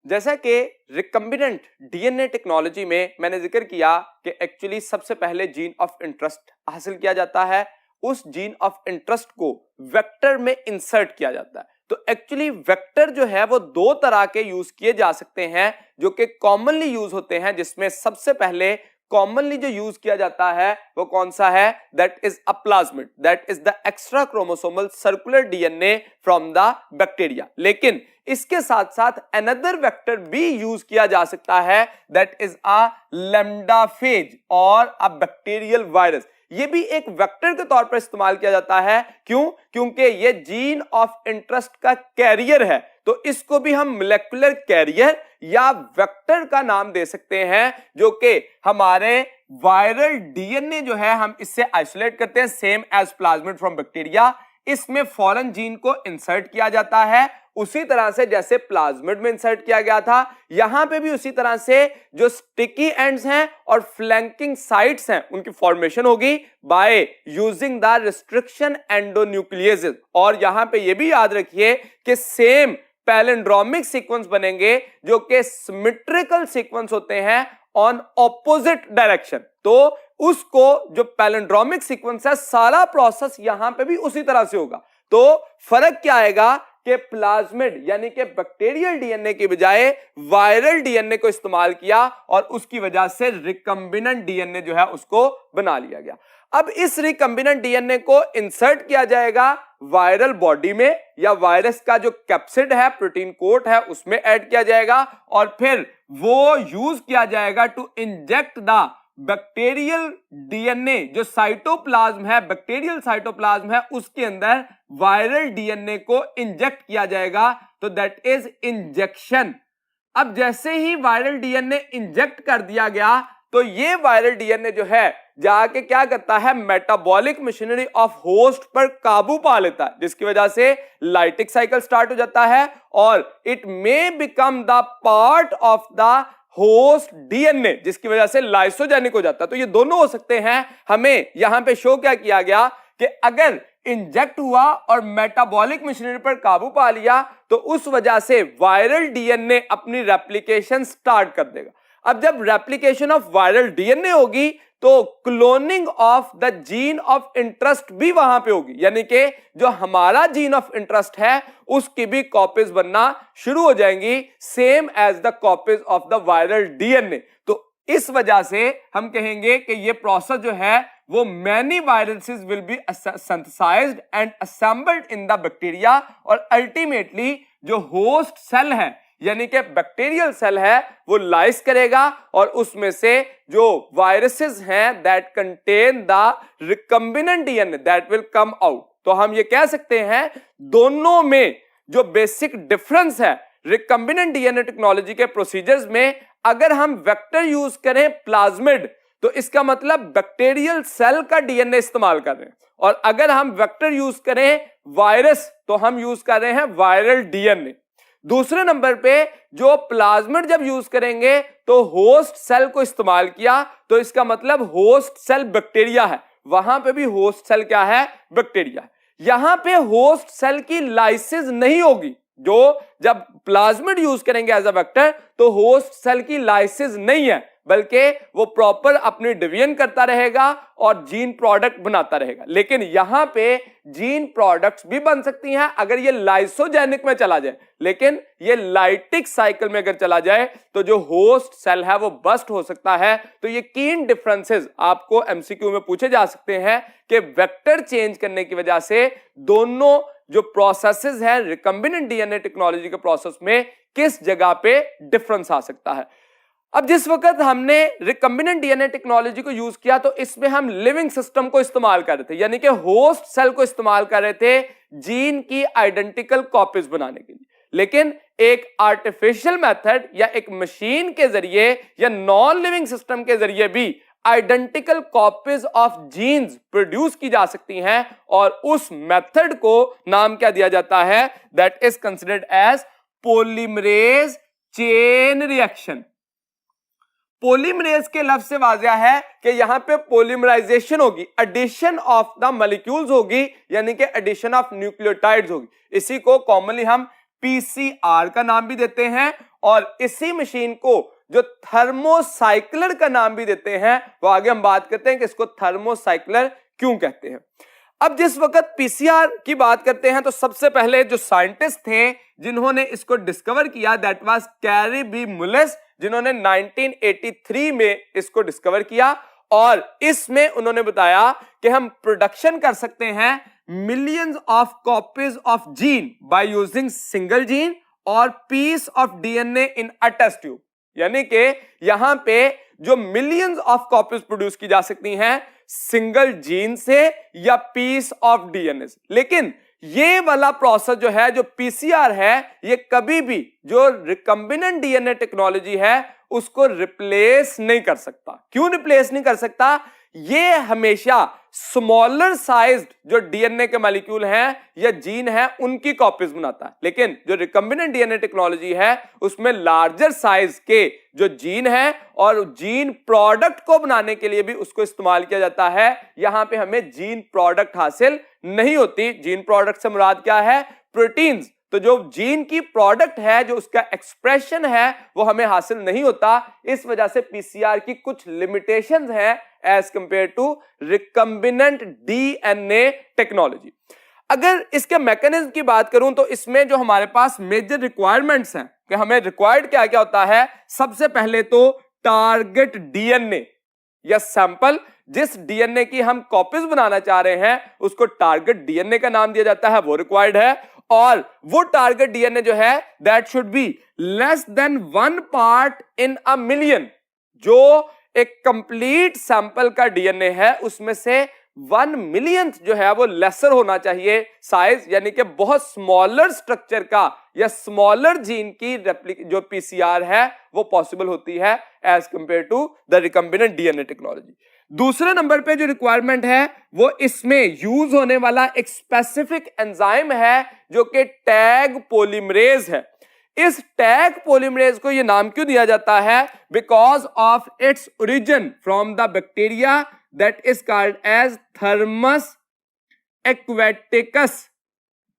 जैसा कि रिकम्बिनेंट डीएनए टेक्नोलॉजी में मैंने जिक्र किया कि एक्चुअली सबसे पहले जीन ऑफ इंटरेस्ट हासिल किया जाता है, उस जीन ऑफ इंटरेस्ट को वेक्टर में इंसर्ट किया जाता है। तो एक्चुअली वेक्टर जो है वो दो तरह के यूज किए जा सकते हैं जो कि कॉमनली यूज होते हैं, जिसमें सबसे पहले कॉमनली जो यूज किया जाता है वो कौन सा है, that is a plasmid, that is the extra chromosomal circular DNA from the bacteria. लेकिन इसके साथ साथ अनदर वेक्टर भी यूज किया जा सकता है, दैट इज अ लैम्डाफेज और अ बैक्टीरियल वायरस। ये भी एक वेक्टर के तौर पर इस्तेमाल किया जाता है। क्यों? क्योंकि ये जीन ऑफ इंटरेस्ट का कैरियर है, तो इसको भी हम मोलेकुलर कैरियर या वेक्टर का नाम दे सकते हैं, जो कि हमारे वायरल डीएनए जो है हम इससे आइसोलेट करते हैं, same as plasmid from bacteria. इसमें फॉरेन जीन को इंसर्ट किया जाता है उसी तरह से जैसे प्लाज्मिड में इंसर्ट किया गया था। यहां पे भी उसी तरह से जो स्टिकी एंड्स हैं और फ्लैंकिंग साइट्स हैं उनकी फॉर्मेशन होगी बाय यूजिंग द रिस्ट्रिक्शन एंडोन्यूक्लियेसेस। और यहां पे ये भी याद रखिए कि सेम पैलिंड्रोमिक सीक्वेंस बनेंगे जो कि सिमेट्रिकल सीक्वेंस होते हैं ऑन ऑपोजिट डायरेक्शन। तो उसको जो पैलिंड्रोमिक सीक्वेंस है, सारा प्रोसेस यहां पे भी उसी तरह से होगा। तो फर्क क्या आएगा कि प्लाज्मिड यानी कि बैक्टीरियल डीएनए की बजाय वायरल डीएनए को इस्तेमाल किया और उसकी वजह से रिकम्बिनेंट डीएनए जो है उसको बना लिया गया। अब इस रिकम्बिनेंट डीएनए को इंसर्ट किया जाएगा वायरल बॉडी में, या वायरस का जो कैप्सिड है, प्रोटीन कोट है, उसमें ऐड किया जाएगा और फिर वो यूज किया जाएगा to inject the bacterial DNA. जो साइटोप्लाज्म है, बैक्टीरियल साइटोप्लाज्म है, उसके अंदर वायरल डीएनए को इंजेक्ट किया जाएगा। तो दैट इज इंजेक्शन। अब जैसे ही वायरल डीएनए इंजेक्ट कर दिया गया तो ये वायरल डीएनए जो है जाके क्या करता है, मेटाबॉलिक मशीनरी ऑफ होस्ट पर काबू पा लेता है, जिसकी वजह से लाइटिक साइकिल स्टार्ट हो जाता है और it may become the part of the host DNA, जिसकी वजह से लाइसोजेनिक हो जाता है। तो ये दोनों हो सकते हैं। हमें यहां पे शो क्या किया गया कि अगर इंजेक्ट हुआ और मेटाबॉलिक मशीनरी पर काबू पा लिया तो उस वजह से वायरल डीएनए अपनी रेप्लिकेशन स्टार्ट कर देगा। अब जब रेप्लिकेशन ऑफ वायरल डीएनए होगी तो cloning of the gene of interest भी वहां पे होगी, यानी कि जो हमारा जीन ऑफ इंटरेस्ट है उसकी भी कॉपीज बनना शुरू हो जाएंगी, same as the copies of the viral DNA. तो इस वजह से हम कहेंगे कि ये प्रोसेस जो है वो many viruses will be synthesized and assembled in the bacteria, और अल्टीमेटली जो होस्ट सेल है यानी कि बैक्टीरियल सेल है वो लाइस करेगा और उसमें से जो वायरसेस हैं that contain the recombinant DNA that will come out. तो हम ये कह सकते हैं दोनों में जो बेसिक डिफरेंस है रिकम्बिनेंट डीएनए टेक्नोलॉजी के प्रोसीजर्स में, अगर हम वेक्टर यूज करें प्लाज्मिड तो इसका मतलब बैक्टीरियल सेल का डीएनए इस्तेमाल कर रहे हैं, और अगर हम वेक्टर यूज करें वायरस तो हम यूज कर रहे हैं वायरल डीएनए। दूसरे नंबर पे जो प्लाज्मिड जब यूज करेंगे तो होस्ट सेल को इस्तेमाल किया, तो इसका मतलब होस्ट सेल बैक्टीरिया है, वहां पे भी होस्ट सेल क्या है, बैक्टीरिया। यहां पे होस्ट सेल की लाइसिस नहीं होगी। जो जब प्लाज्मिड यूज करेंगे एज अ वेक्टर तो होस्ट सेल की लाइसिस नहीं है, बल्कि वो प्रॉपर अपनी डिवीजन करता रहेगा और जीन प्रोडक्ट बनाता रहेगा। लेकिन यहां पे जीन प्रोडक्ट्स भी बन सकती हैं अगर ये लाइसोजेनिक में चला जाए, लेकिन ये लाइटिक साइकिल में अगर चला जाए तो जो होस्ट सेल है वो बस्ट हो सकता है। तो ये कीन डिफरेंसेस आपको एमसीक्यू में पूछे जा सकते हैं कि वेक्टर चेंज करने की वजह से दोनों जो प्रोसेसेस हैं रिकम्बिनेंट डीएनए टेक्नोलॉजी के प्रोसेस में किस जगह पे डिफरेंस आ सकता है। अब जिस वक्त हमने रिकम्बिनेंट डीएनए टेक्नोलॉजी को यूज किया तो इसमें हम लिविंग सिस्टम को इस्तेमाल कर रहे थे, यानी कि होस्ट सेल को इस्तेमाल कर रहे थे जीन की आइडेंटिकल कॉपीज बनाने के लिए। लेकिन एक आर्टिफिशियल मेथड या एक मशीन के जरिए या नॉन लिविंग सिस्टम के जरिए भी identical copies of genes produce की जा सकती हैं और उस मेथड को नाम क्या दिया जाता है, that is considered as polymerase chain reaction. Polymerase के लफ्ज से वाज़िया है कि यहां पे पॉलीमराइजेशन होगी, एडिशन ऑफ द मॉलिक्यूल्स होगी, यानी कि एडिशन ऑफ न्यूक्लियोटाइड्स होगी। इसी को कॉमनली हम पीसीआर का नाम भी देते हैं और इसी मशीन को जो थर्मोसाइक्लर का नाम भी देते हैं, वो आगे हम बात करते हैं कि इसको थर्मोसाइक्लर क्यों कहते हैं। अब जिस वक्त पीसीआर की बात करते हैं तो सबसे पहले जो साइंटिस्ट थे जिन्होंने इसको डिस्कवर किया, दैट वाज कैरी बी मुलेस, जिन्होंने 1983 में इसको डिस्कवर किया और इसमें उन्होंने बताया कि हम प्रोडक्शन कर सकते हैं millions of copies of gene by using single gene और piece of DNA in a test tube. यानी कि यहां पे जो मिलियंस ऑफ कॉपीज प्रोड्यूस की जा सकती हैं सिंगल जीन से या पीस ऑफ डीएनए से। लेकिन ये वाला प्रोसेस जो है, जो पीसीआर है, ये कभी भी जो रिकम्बिनेंट डीएनए टेक्नोलॉजी है उसको रिप्लेस नहीं कर सकता। क्यों रिप्लेस नहीं कर सकता? ये हमेशा स्मॉलर साइज्ड जो डीएनए के मॉलिक्यूल हैं या जीन हैं उनकी कॉपीज बनाता है, लेकिन जो रिकम्बिनेंट डीएनए टेक्नोलॉजी है उसमें लार्जर साइज के जो जीन है और जीन प्रोडक्ट को बनाने के लिए भी उसको इस्तेमाल किया जाता है। यहां पे हमें जीन प्रोडक्ट हासिल नहीं होती। जीन प्रोडक्ट से मुराद क्या है? प्रोटीन्स। तो जो जीन की प्रोडक्ट है, जो उसका एक्सप्रेशन है, वो हमें हासिल नहीं होता। इस वजह से पीसीआर की कुछ लिमिटेशंस हैं as compare to recombinant DNA technology. अगर इसके मैकेनिज्म की बात करूं तो इसमें जो हमारे पास मेजर रिक्वायरमेंट्स हैं कि हमें रिक्वायर्ड क्या क्या होता है, सबसे पहले तो टारगेट डीएनए या सैंपल। जिस डीएनए की हम कॉपीज बनाना चाह रहे हैं उसको टारगेट डीएनए का नाम दिया जाता है, वो रिक्वायर्ड है। और वो टारगेट डीएनए जो है that should be less than 1 part in a million. जो एक कंप्लीट सैंपल का डीएनए है उसमें से 1 मिलियंथ जो है वो लेसर होना चाहिए साइज, यानी कि बहुत स्मॉलर स्ट्रक्चर का या स्मॉलर जीन की जो पीसीआर है वो पॉसिबल होती है as compare to the recombinant DNA technology. दूसरे नंबर पे जो रिक्वायरमेंट है वो इसमें यूज होने वाला एक स्पेसिफिक एंजाइम है जो कि टैग पॉलीमरेज है। इस टैग पॉलीमरेज को ये नाम क्यों दिया जाता है? Because of its origin from the bacteria that is called as Thermus aquaticus.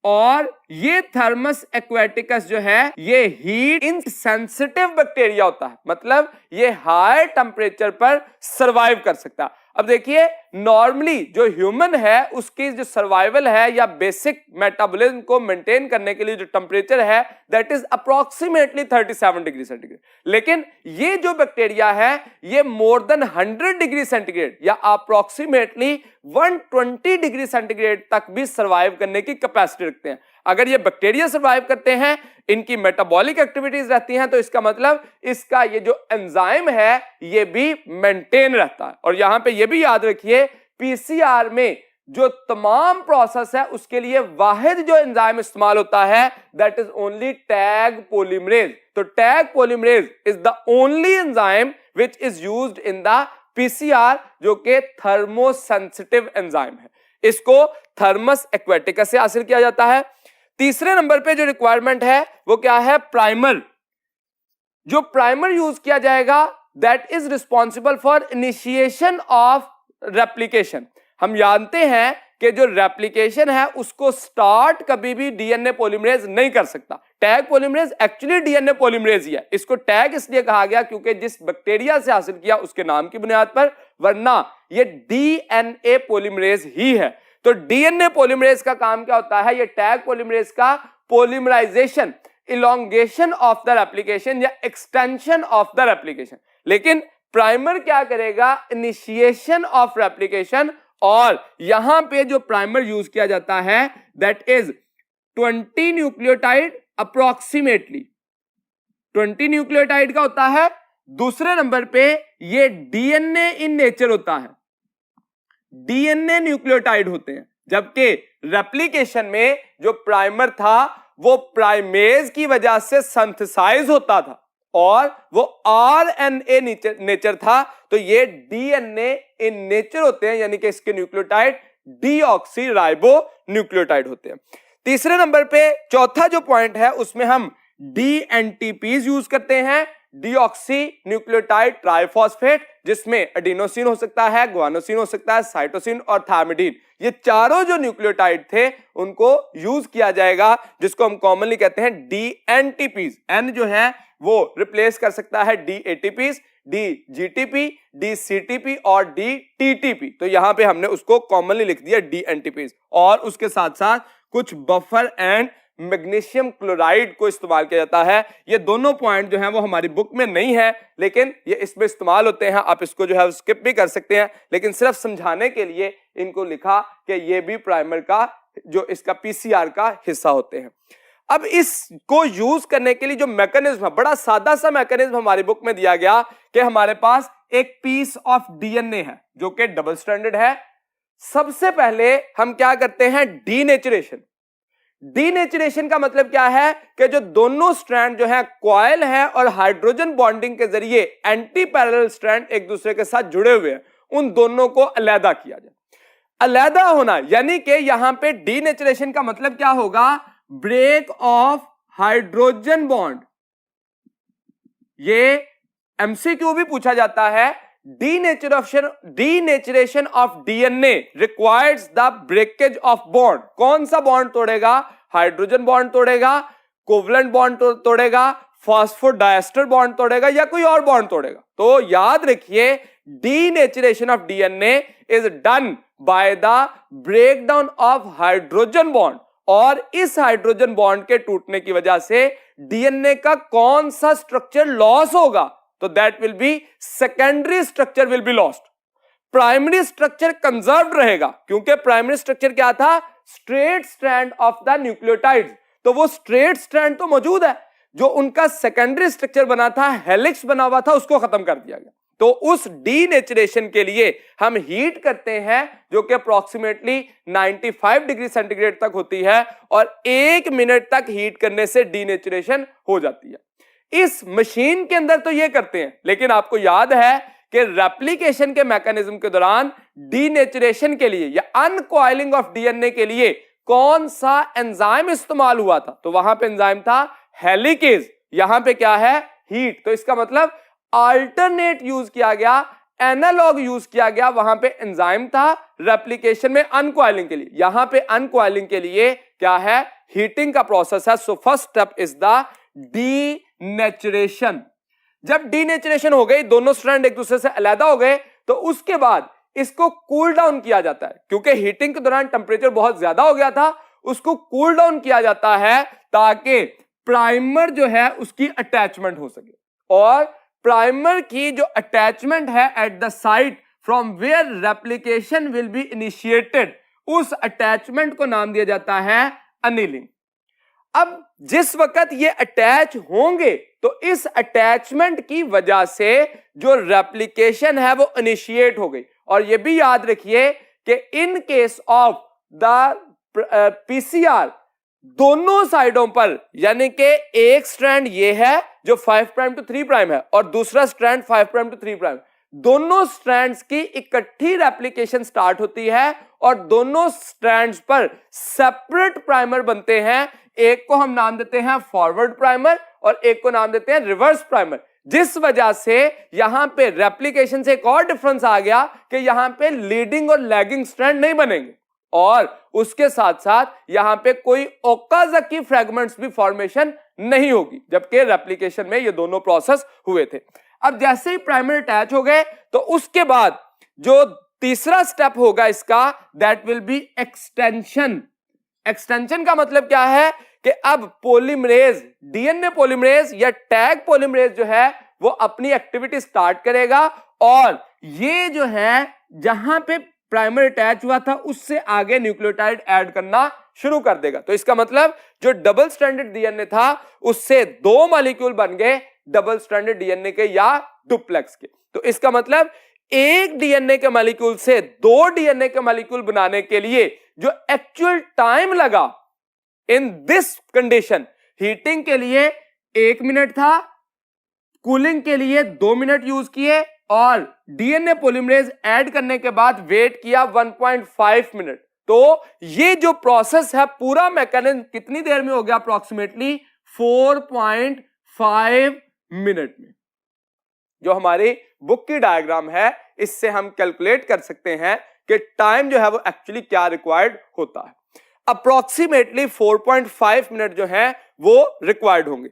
और ये थर्मस एक्वेटिकस जो है ये हीट इनसेंसिटिव बैक्टीरिया होता है, मतलब ये हाई टेम्परेचर पर सरवाइव कर सकता है। अब देखिए नॉर्मली जो ह्यूमन है उसकी जो सर्वाइवल है या बेसिक मेटाबॉलिज्म को मेंटेन करने के लिए जो टेम्परेचर है that is approximately 37 degree centigrade. लेकिन ये जो बैक्टीरिया है ये मोर देन 100 डिग्री सेंटीग्रेड या अप्रोक्सीमेटली 120 डिग्री सेंटीग्रेड तक भी सर्वाइव करने की कैपेसिटी रखते हैं। अगर ये बैक्टीरिया सर्वाइव करते हैं, इनकी मेटाबॉलिक एक्टिविटीज रहती हैं, तो इसका मतलब इसका ये जो एंजाइम है ये भी मेंटेन रहता है। और यहां पे ये भी याद रखिए पीसीआर में जो तमाम प्रोसेस है उसके लिए वाहिद जो एंजाइम इस्तेमाल होता है that is only Taq polymerase. तो Taq polymerase is the only enzyme which is used in the PCR जो कि थर्मोसेंसिटिव एंजाइम है। इसको थर्मस एक्वेटिकस से हासिल किया जाता है। तीसरे नंबर पे जो रिक्वायरमेंट है वो क्या है? प्राइमर। जो प्राइमर यूज किया जाएगा that is responsible for initiation of replication. हम जानते हैं कि जो रेप्लिकेशन है उसको स्टार्ट कभी भी डीएनए पॉलीमरेज नहीं कर सकता। Taq polymerase actually DNA polymerase ही है। इसको टैग इसलिए कहा गया क्योंकि जिस बैक्टीरिया से हासिल किया उसके नाम की बुनियाद पर, वरना ये डीएनए पॉलीमरेज ही है। तो डीएनए पॉलीमरेज का काम क्या होता है? ये टैग पॉलीमरेज का polymerization, elongation of the replication या एक्सटेंशन ऑफ द रेप्लिकेशन। लेकिन प्राइमर क्या करेगा? Initiation of replication. और यहां पे जो प्राइमर यूज किया जाता है that is 20 nucleotide approximately. 20 nucleotide का होता है। दूसरे नंबर पे ये डीएनए इन नेचर होता है, डीएनए न्यूक्लियोटाइड होते हैं। जबकि रेप्लिकेशन में जो प्राइमर था वो प्राइमेज की वजह से सिंथेसाइज होता था और वो आरएनए नेचर था। तो ये डीएनए इन नेचर होते हैं, यानी कि इसके न्यूक्लियोटाइड डीऑक्सी राइबो न्यूक्लियोटाइड होते हैं। तीसरे नंबर पे चौथा जो पॉइंट है उसमें हम डीएनटीपीज यूज करते हैं, डीऑक्सी न्यूक्लियोटाइड ट्राइफॉस्फेट, जिसमें एडिनोसिन हो सकता है, ग्वानोसिन हो सकता है, साइटोसिन और थायमिडीन। ये चारों जो न्यूक्लियोटाइड थे उनको यूज किया जाएगा, जिसको हम कॉमनली कहते हैं डीएनटीपीज। एन जो है वो रिप्लेस कर सकता है डीएटीपीज, डीजीटीपी, डीसीटीपी और डीटीटीपी। तो यहां पे हमने उसको कॉमनली लिख दिया डीएनटीपीज। और उसके साथ साथ कुछ बफर एंड मैग्नीशियम क्लोराइड को इस्तेमाल किया जाता है। ये दोनों पॉइंट जो हैं वो हमारी बुक में नहीं है, लेकिन ये इसमें इस्तेमाल होते हैं। आप इसको जो है स्किप भी कर सकते हैं, लेकिन सिर्फ समझाने के लिए इनको लिखा कि ये भी प्राइमर का जो इसका पीसीआर का हिस्सा होते हैं। अब इसको यूज करने के लिए जो मैकेनिज्म है, बड़ा सादा सा मैकेनिज्म हमारी बुक में दिया गया कि हमारे पास एक पीस ऑफ डीएनए है जो कि डबल स्ट्रैंडेड है। सबसे पहले हम क्या करते हैं? डीनेचुरेशन। डीनेचुरेशन का मतलब क्या है कि जो दोनों स्ट्रैंड जो है कॉइल है और हाइड्रोजन बॉन्डिंग के जरिए एंटी पैरेलल स्ट्रैंड एक दूसरे के साथ जुड़े हुए हैं, उन दोनों को अलहदा किया जाए। अलहदा होना यानी कि यहां पे डीनेचुरेशन का मतलब क्या होगा? Break of hydrogen bond. ये एमसीक्यू भी पूछा जाता है। Denaturation of DNA requires the breakage of bond. कौन सा बॉन्ड तोड़ेगा? हाइड्रोजन बॉन्ड तोड़ेगा, कोवलेंट बॉन्ड तोड़ेगा, फॉस्फोडाइस्टर बॉन्ड तोड़ेगा या कोई और बॉन्ड तोड़ेगा। तो याद रखिए, denaturation of DNA is done by the breakdown of hydrogen bond. और इस हाइड्रोजन बॉन्ड के टूटने की वजह से डीएनए का कौन सा स्ट्रक्चर लॉस होगा? तो that will B secondary structure will be lost. Primary structure conserved रहेगा, क्योंकि प्राइमरी स्ट्रक्चर क्या था? Straight strand of the nucleotides. तो वो स्ट्रेट स्ट्रैंड तो मौजूद है, जो उनका सेकेंडरी स्ट्रक्चर बना था, हेलिक्स बना हुआ था, उसको खत्म कर दिया गया। तो उस डीनेचुरेशन के लिए हम हीट करते हैं, जो कि अप्रोक्सीमेटली 95 डिग्री सेंटीग्रेड तक होती है, और 1 मिनट तक हीट करने से डीनेचुरेशन हो जाती है। इस मशीन के अंदर तो ये करते हैं, लेकिन आपको याद है कि रेप्लिकेशन के मैकेनिज्म के दौरान डीनेचुरेशन के लिए या अनकॉइलिंग ऑफ डीएनए के लिए कौन सा एंजाइम इस्तेमाल हुआ था? तो वहां पे एंजाइम था हेलिकेज। यहां पे क्या है? हीट। तो इसका मतलब अल्टरनेट यूज किया गया, एनालॉग यूज किया गया। वहां पे एंजाइम था रेप्लिकेशन में अनकॉइलिंग के लिए, यहां पे अनकॉइलिंग के लिए क्या है? हीटिंग का प्रोसेस है। So first step is the denaturation. जब डीनेचुरेशन हो गई, दोनों स्ट्रैंड एक दूसरे से अलग हो गए, तो उसके बाद इसको कूल डाउन किया जाता है, क्योंकि हीटिंग के दौरान टेंपरेचर बहुत ज्यादा हो गया था। उसको कूल डाउन किया जाता है ताकि प्राइमर जो है उसकी अटैचमेंट हो सके। और प्राइमर की जो अटैचमेंट है at the site from where replication will be initiated, उस अटैचमेंट को नाम दिया जाता है अनिलिंग। अब जिस वक्त ये अटैच होंगे, तो इस अटैचमेंट की वजह से जो रेप्लिकेशन है वो इनिशिएट हो गई। और ये भी याद रखिए कि in case of the PCR, दोनों साइडों पर, यानी कि एक स्ट्रैंड ये है जो 5' to 3' है और दूसरा स्ट्रैंड 5' to 3', दोनों स्ट्रैंड्स की इकट्ठी रेप्लिकेशन स्टार्ट होती है और दोनों स्ट्रैंड्स पर सेपरेट प्राइमर बनते हैं। एक को हम नाम देते हैं फॉरवर्ड प्राइमर और एक को नाम देते हैं रिवर्स प्राइमर, जिस वजह से यहां पे रेप्लिकेशन से एक और डिफरेंस आ गया कि यहां पे लीडिंग और लैगिंग स्ट्रैंड नहीं बनेंगे। और उसके साथ साथ यहां पे कोई ओकाजाकी फ्रेगमेंट्स भी फॉर्मेशन नहीं होगी, जबकि रेप्लिकेशन में ये दोनों प्रोसेस हुए थे। अब जैसे ही प्राइमर अटैच हो गए तो उसके बाद जो तीसरा स्टेप होगा इसका, that will B extension. Extension का मतलब क्या है कि अब पॉलीमरेज, डीएनए पॉलीमरेज या टैग पॉलीमरेज जो है वो अपनी एक्टिविटी स्टार्ट करेगा और ये जो है जहां पे प्राइमर अटैच हुआ था उससे आगे न्यूक्लियोटाइड ऐड करना शुरू कर देगा। तो इसका मतलब जो डबल स्ट्रैंडेड डीएनए था उससे दो मॉलिक्यूल बन गए डबल स्ट्रैंडेड डीएनए के या डुप्लेक्स के। तो इसका मतलब एक डीएनए के मॉलिक्यूल से दो डीएनए के मॉलिक्यूल बनाने के लिए जो एक्चुअल टाइम लगा इन दिस कंडीशन, हीटिंग के लिए 1 मिनट था, कूलिंग के लिए 2 मिनट यूज किए और डीएनए पॉलीमरेज ऐड करने के बाद वेट किया 1.5 मिनट। तो ये जो प्रोसेस है पूरा मैकेनिज्म कितनी देर में हो गया? अप्रोक्सीमेटली 4.5 मिनट में। जो हमारी बुक की डायग्राम है इससे हम कैलकुलेट कर सकते हैं कि टाइम जो है वो एक्चुअली क्या रिक्वायर्ड होता है। अप्रोक्सीमेटली 4.5 मिनट जो है वो रिक्वायर्ड होंगे।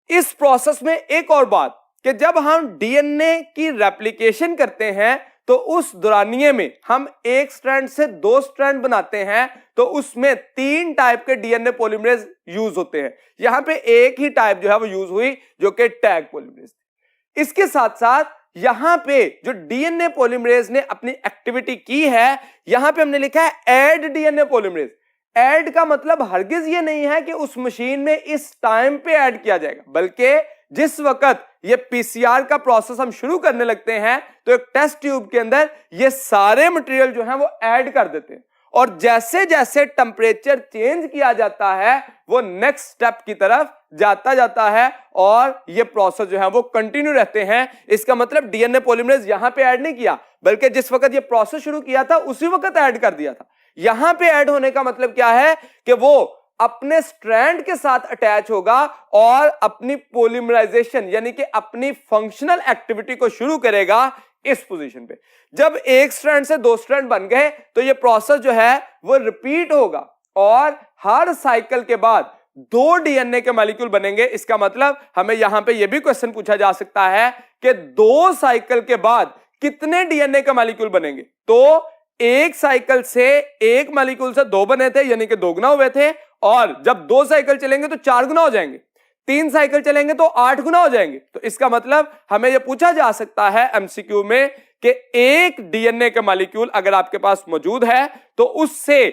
इस प्रोसेस में एक और बात कि जब हम डीएनए की रेप्लिकेशन करते हैं तो उस दौरानिये में हम एक स्ट्रैंड से दो स्ट्रैंड बनाते हैं, तो उसमें 3 टाइप के डीएनए पॉलीमरेज यूज होते हैं। यहां पे एक ही टाइप जो है वो यूज हुई जो कि टैग पॉलीमरेज। इसके साथ साथ यहां पे जो डीएनए पॉलीमरेज ने अपनी एक्टिविटी की है, यहां पे हमने लिखा है ऐड डीएनए पॉलीमरेज। ऐड का मतलब हरगिज ये नहीं है कि उस मशीन में इस टाइम पे ऐड किया जाएगा, बल्कि जिस वक्त ये पीसीआर का प्रोसेस हम शुरू करने लगते हैं तो एक टेस्ट ट्यूब के अंदर ये सारे मटेरियल जो है वो ऐड कर देते हैं और जैसे जैसे टेम्परेचर चेंज किया जाता है वो नेक्स्ट स्टेप की तरफ जाता है और ये प्रोसेस जो है वो कंटिन्यू रहते हैं। इसका मतलब डीएनए पॉलीमरेज यहां पे ऐड नहीं किया, बल्कि जिस वक्त ये प्रोसेस शुरू किया था उसी वक्त ऐड कर दिया था। यहां पे ऐड होने का मतलब क्या है कि वो अपने स्ट्रैंड के साथ अटैच होगा और अपनी पॉलीमराइजेशन यानी कि अपनी फंक्शनल एक्टिविटी को शुरू करेगा इस पोजीशन पे। जब एक स्ट्रैंड से दो स्ट्रैंड बन गए तो ये प्रोसेस जो है वो रिपीट होगा और हर साइकिल के बाद 2 डीएनए के मॉलिक्यूल बनेंगे। इसका मतलब हमें यहां पे ये भी क्वेश्चन पूछा जा सकता है कि 2 साइकिल के बाद कितने डीएनए के मॉलिक्यूल बनेंगे। तो एक साइकिल से एक मॉलिक्यूल से 2 बने थे यानी कि 2 गुना हुए थे, और जब 2 साइकिल चलेंगे तो 4 गुना हो जाएंगे, 3 साइकिल चलेंगे तो 8 गुना हो जाएंगे। तो इसका मतलब हमें यह पूछा जा सकता है एमसीक्यू में कि एक डीएनए का मॉलिक्यूल अगर आपके पास मौजूद है तो उससे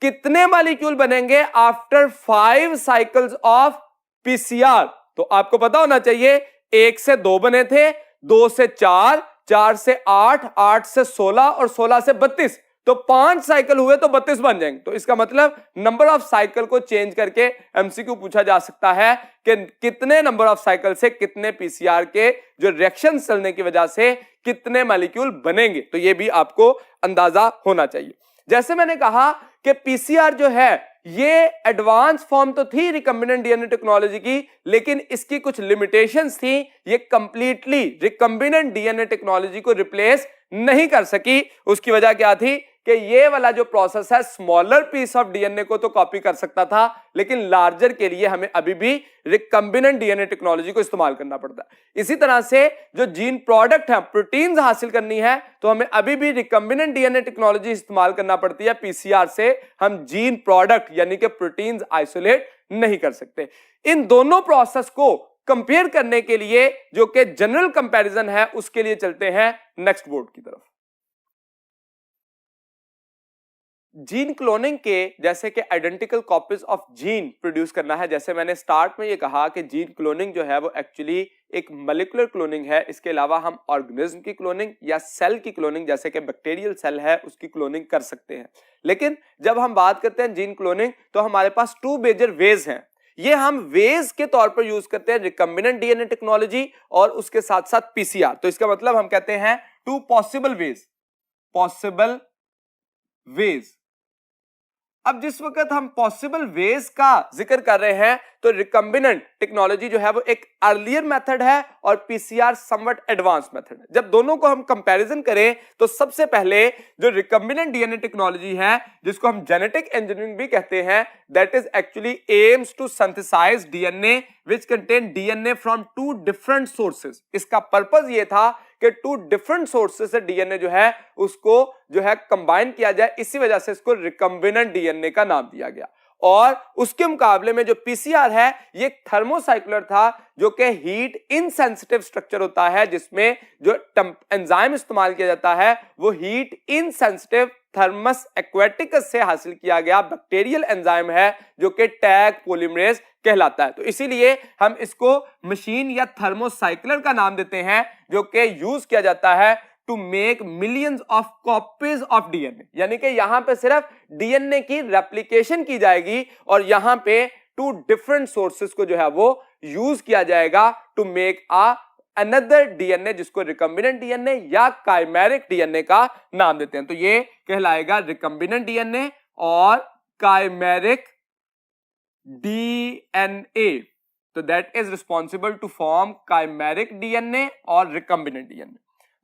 कितने मॉलिक्यूल बनेंगे आफ्टर 5 साइकिल्स ऑफ पीसीआर। तो आपको पता होना चाहिए 1 से 2 बने थे, 2 से 4, 4 से 8, 8 से 16 और 16 से 32, तो 5 साइकिल हुए तो 32 बन जाएंगे। तो इसका मतलब नंबर ऑफ साइकिल को चेंज करके एमसीक्यू पूछा जा सकता है कि कितने नंबर ऑफ साइकिल से कितने पीसीआर के जो रिएक्शन चलने की वजह से कितने मॉलिक्यूल बनेंगे। तो ये भी आपको अंदाजा होना चाहिए। जैसे मैंने कहा कि पीसीआर जो है ये एडवांस फॉर्म तो थी रिकम्बिनेंट डीएनए टेक्नोलॉजी की, लेकिन इसकी कुछ लिमिटेशंस थी। ये कंप्लीटली रिकम्बिनेंट डीएनए टेक्नोलॉजी को रिप्लेस नहीं कर सकी। उसकी वजह क्या थी कि ये वाला जो प्रोसेस है स्मॉलर पीस ऑफ डीएनए को तो कॉपी कर सकता था, लेकिन लार्जर के लिए हमें अभी भी रिकम्बिनेंट डीएनए टेक्नोलॉजी को इस्तेमाल करना पड़ता है। इसी तरह से जो जीन प्रोडक्ट है, प्रोटीन्स हासिल करनी है, तो हमें अभी भी रिकम्बिनेंट डीएनए टेक्नोलॉजी इस्तेमाल करना पड़ती है। पीसीआर से हम जीन प्रोडक्ट यानी कि प्रोटीन्स आइसोलेट नहीं कर सकते। इन दोनों प्रोसेस को कंपेयर करने के लिए जो कि जनरल कंपैरिजन है उसके लिए चलते हैं नेक्स्ट बोर्ड की तरफ। जीन क्लोनिंग के जैसे कि identical copies of gene produce करना है। जैसे मैंने स्टार्ट में ये कहा कि जीन क्लोनिंग जो है वो एक्चुअली एक मॉलिक्यूलर क्लोनिंग है। इसके अलावा हम ऑर्गेनिज्म की क्लोनिंग या सेल की क्लोनिंग जैसे कि बैक्टीरियल सेल है उसकी क्लोनिंग कर सकते हैं। लेकिन जब हम बात करते हैं जीन क्लोनिंग तो हमारे पास 2 मेजर वेज हैं। ये हम वेज के तौर पर यूज करते हैं रिकम्बिनेंट डीएनए टेक्नोलॉजी और उसके साथ साथ पीसीआर। तो इसका मतलब हम कहते हैं 2 पॉसिबल वेज। अब जिस वक्त हम पॉसिबल वेज का जिक्र कर रहे हैं तो रिकम्बिनेंट टेक्नोलॉजी जो है वो एक अर्लियर मेथड है और पीसीआर समवट एडवांस मेथड है। जब दोनों को हम कंपैरिजन करें तो सबसे पहले जो रिकम्बिनेंट डीएनए टेक्नोलॉजी है, जिसको हम जेनेटिक इंजीनियरिंग भी कहते हैं, that is actually aims to synthesize DNA which contain DNA from two different sources. इसका पर्पस ये था कि टू डिफरेंट सोर्सेज से डीएनए जो है उसको जो है कंबाइन किया जाए, इसी वजह से इसको रिकम्बिनेंट डीएनए का नाम दिया गया। और उसके मुकाबले में जो पीसीआर है ये एक थर्मोसाइक्लर था जो कि हीट इनसेंसिटिव स्ट्रक्चर होता है, जिसमें जो एंजाइम इस्तेमाल किया जाता है वो हीट इनसेंसिटिव थर्मस एक्वेटिकस से हासिल किया गया बैक्टीरियल एंजाइम है जो कि टैग पॉलीमरेज कहलाता है। तो इसीलिए हम इसको मशीन या थर्मोसाइक्लर का नाम देते हैं, जो कि यूज किया जाता है to make millions of copies of DNA. यानी कि यहां पे सिर्फ डीएनए की रेप्लिकेशन की जाएगी और यहां पे टू डिफरेंट सोर्सेस को जो है वो यूज किया जाएगा टू मेक अनदर डीएनए, जिसको रिकम्बिनेंट डीएनए या काइमेरिक डीएनए का नाम देते हैं। तो ये कहलाएगा रिकम्बिनेंट डीएनए और काइमेरिक डीएनए। तो that is responsible to form chimeric DNA और रिकम्बिनेंट डीएनए।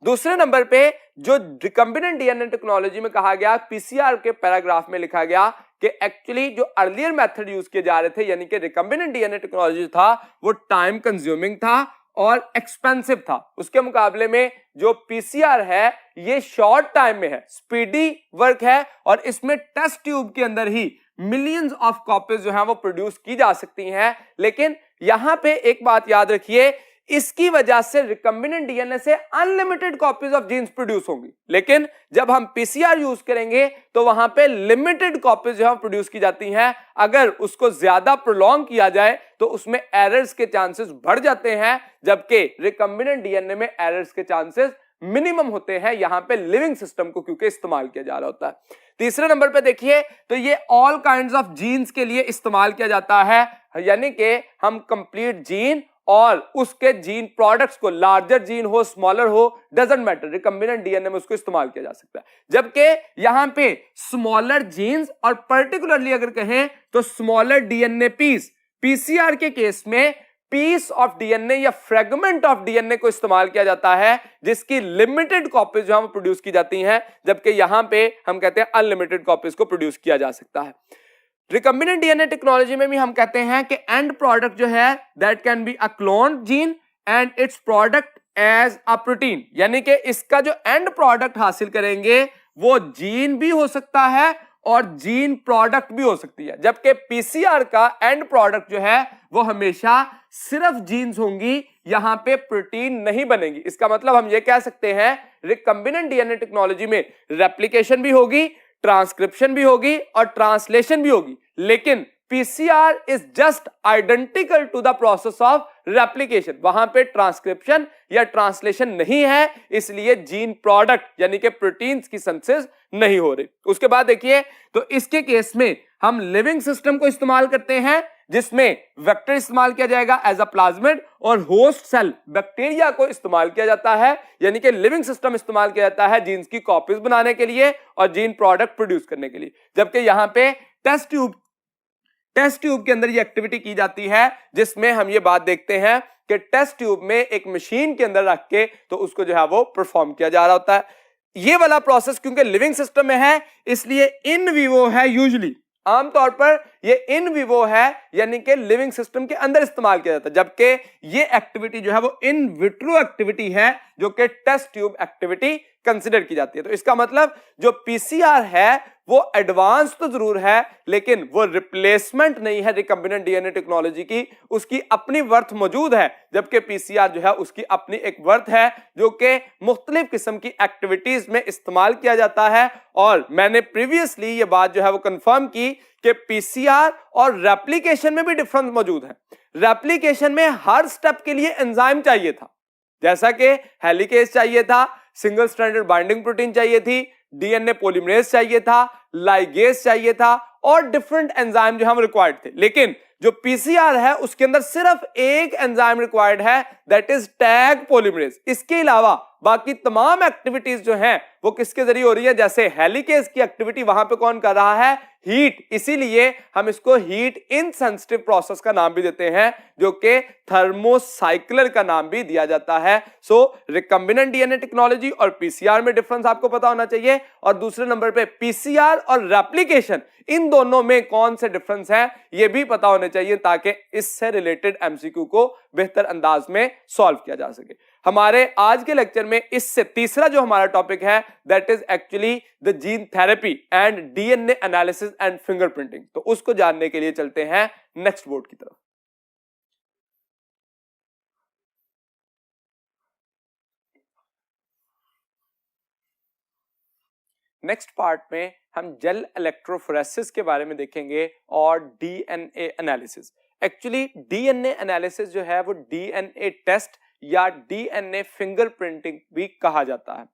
दूसरे नंबर पे जो रिकम्बिनेंट डीएनए टेक्नोलॉजी में कहा गया, पीसीआर के पैराग्राफ में लिखा गया कि एक्चुअली जो अर्लियर मेथड यूज किए जा रहे थे, यानी कि रिकम्बिनेंट डीएनए टेक्नोलॉजी था वो टाइम कंज्यूमिंग था और एक्सपेंसिव था। उसके मुकाबले में जो पीसीआर है ये शॉर्ट टाइम में है, स्पीडी वर्क है और इसमें टेस्ट ट्यूब के अंदर ही मिलियंस ऑफ कॉपीज जो है वो प्रोड्यूस की जा सकती हैं। लेकिन यहां पे एक बात याद रखिए, इसकी वजह से रिकम्बिनेंट डीएनए से unlimited copies of genes produce होंगी, लेकिन जब हम पीसीआर यूज करेंगे तो वहां पे लिमिटेड कॉपीज जो है प्रोड्यूस की जाती हैं। अगर उसको ज्यादा प्रोलॉन्ग किया जाए तो उसमें एरर्स के चांसेस बढ़ जाते हैं, जबकि रिकम्बिनेंट डीएनए में एरर्स के चांसेस मिनिमम होते हैं। यहां पे लिविंग सिस्टम को क्योंकि इस्तेमाल किया जा रहा होता है। तीसरे नंबर पे देखिए तो ये ऑल काइंड्स ऑफ जीन्स के लिए इस्तेमाल किया जाता है, यानी कि हम कंप्लीट जीन और उसके जीन प्रोडक्ट्स को, लार्जर जीन हो स्मॉलर हो डजंट मैटर, रिकम्बिनेंट डीएनए में उसको इस्तेमाल किया जा सकता है। जबकि यहां पे स्मॉलर जीन्स और पर्टिकुलरली अगर कहें तो स्मॉलर डीएनए पीस, पीसीआर के केस में पीस ऑफ डीएनए या फ्रेगमेंट ऑफ डीएनए को इस्तेमाल किया जाता है, जिसकी लिमिटेड कॉपीज जो हम प्रोड्यूस की जाती हैं, जबकि यहां पे हम कहते हैं अनलिमिटेड कॉपीज को प्रोड्यूस किया जा सकता है। रिकम्बिनेंट डीएनए टेक्नोलॉजी में भी हम कहते हैं कि एंड प्रोडक्ट जो है that can be a cloned gene and its product as a protein, यानी कि इसका जो एंड प्रोडक्ट हासिल करेंगे वो जीन भी हो सकता है और जीन प्रोडक्ट भी हो सकती है। जबकि पीसीआर का एंड प्रोडक्ट जो है वो हमेशा सिर्फ जीन्स होंगी, यहां पे प्रोटीन नहीं बनेगी। इसका मतलब हम ये कह सकते हैं रिकम्बिनेंट डीएनए टेक्नोलॉजी में रेप्लिकेशन भी होगी, ट्रांसक्रिप्शन भी होगी और ट्रांसलेशन भी होगी, लेकिन PCR is just identical to the process of replication. वहां पे ट्रांसक्रिप्शन या ट्रांसलेशन नहीं है, इसलिए जीन प्रोडक्ट यानी कि प्रोटीन्स की सिंथेसिस नहीं हो रही। उसके बाद देखिए तो इसके केस में हम लिविंग सिस्टम को इस्तेमाल करते हैं, जिसमें वेक्टर इस्तेमाल किया जाएगा एज अ प्लाज्मिड और होस्ट सेल बैक्टीरिया को इस्तेमाल किया जाता है, यानी कि लिविंग सिस्टम इस्तेमाल किया जाता है जीन्स की कॉपीज बनाने के लिए और जीन प्रोडक्ट प्रोड्यूस करने के लिए। जबकि यहां पे टेस्ट ट्यूब के अंदर ये एक्टिविटी की जाती है, जिसमें हम ये बात देखते हैं कि टेस्ट ट्यूब में एक मशीन के अंदर रख के तो उसको जो है वो परफॉर्म किया जा रहा होता है। ये वाला प्रोसेस क्योंकि लिविंग सिस्टम में है इसलिए इन विवो है, यूजुअली आमतौर पर ये इन विवो है, यानी कि लिविंग सिस्टम के अंदर इस्तेमाल किया जाता है। जबकि ये एक्टिविटी जो है वो इन विट्रो एक्टिविटी है, जो कि टेस्ट ट्यूब एक्टिविटी कंसीडर की जाती है। तो इसका मतलब जो पीसीआर है वो एडवांस तो जरूर है, लेकिन वो रिप्लेसमेंट नहीं है रिकम्बिनेंट डीएनए टेक्नोलॉजी की, उसकी अपनी वर्थ मौजूद है। जबकि पीसीआर जो है उसकी अपनी एक वर्थ है जो कि मुख्तलिफ किस्म की एक्टिविटीज में इस्तेमाल किया जाता है। और मैंने प्रीवियसली ये बात जो है वो कंफर्म की कि पीसीआर और रेप्लिकेशन में भी डिफरेंस मौजूद है। रेप्लिकेशन में हर स्टेप के लिए एंजाइम चाहिए था, जैसा कि हेलिकेज चाहिए था, सिंगल स्ट्रैंडेड बाइंडिंग प्रोटीन चाहिए थी, डीएनए पॉलीमरेज चाहिए था, लाइगेज चाहिए था और डिफरेंट एंजाइम जो हम रिक्वायर्ड थे। लेकिन जो पीसीआर है उसके अंदर सिर्फ एक एंजाइम रिक्वायर्ड है, दैट इज टैग पॉलीमरेज। इसके अलावा बाकी तमाम एक्टिविटीज जो हैं वो किसके जरिए हो रही है, जैसे हेलिकेज की एक्टिविटी वहां पे कौन कर रहा है, हीट, इसीलिए हम इसको हीट इनसेंसिटिव प्रोसेस का नाम भी देते हैं, जो कि थर्मोसाइक्लर का नाम भी दिया जाता है। सो रिकम्बिनेंट डीएनए टेक्नोलॉजी और पीसीआर में डिफरेंस आपको पता होना चाहिए, और दूसरे नंबर पे पीसीआर और रेप्लिकेशन, इन दोनों में कौन से डिफरेंस हैं ये भी पता होने चाहिए, ताकि इससे रिलेटेड एमसीक्यू को बेहतर अंदाज में सॉल्व किया जा सके। हमारे आज के लेक्चर में इससे तीसरा जो हमारा टॉपिक है that is actually the gene therapy and DNA analysis and fingerprinting. तो उसको जानने के लिए चलते हैं नेक्स्ट बोर्ड की तरफ। नेक्स्ट पार्ट में हम जेल इलेक्ट्रोफोरेसिस के बारे में देखेंगे और DNA analysis. Actually DNA analysis जो है वो डीएनए टेस्ट या डीएनए फिंगरप्रिंटिंग भी कहा जाता है।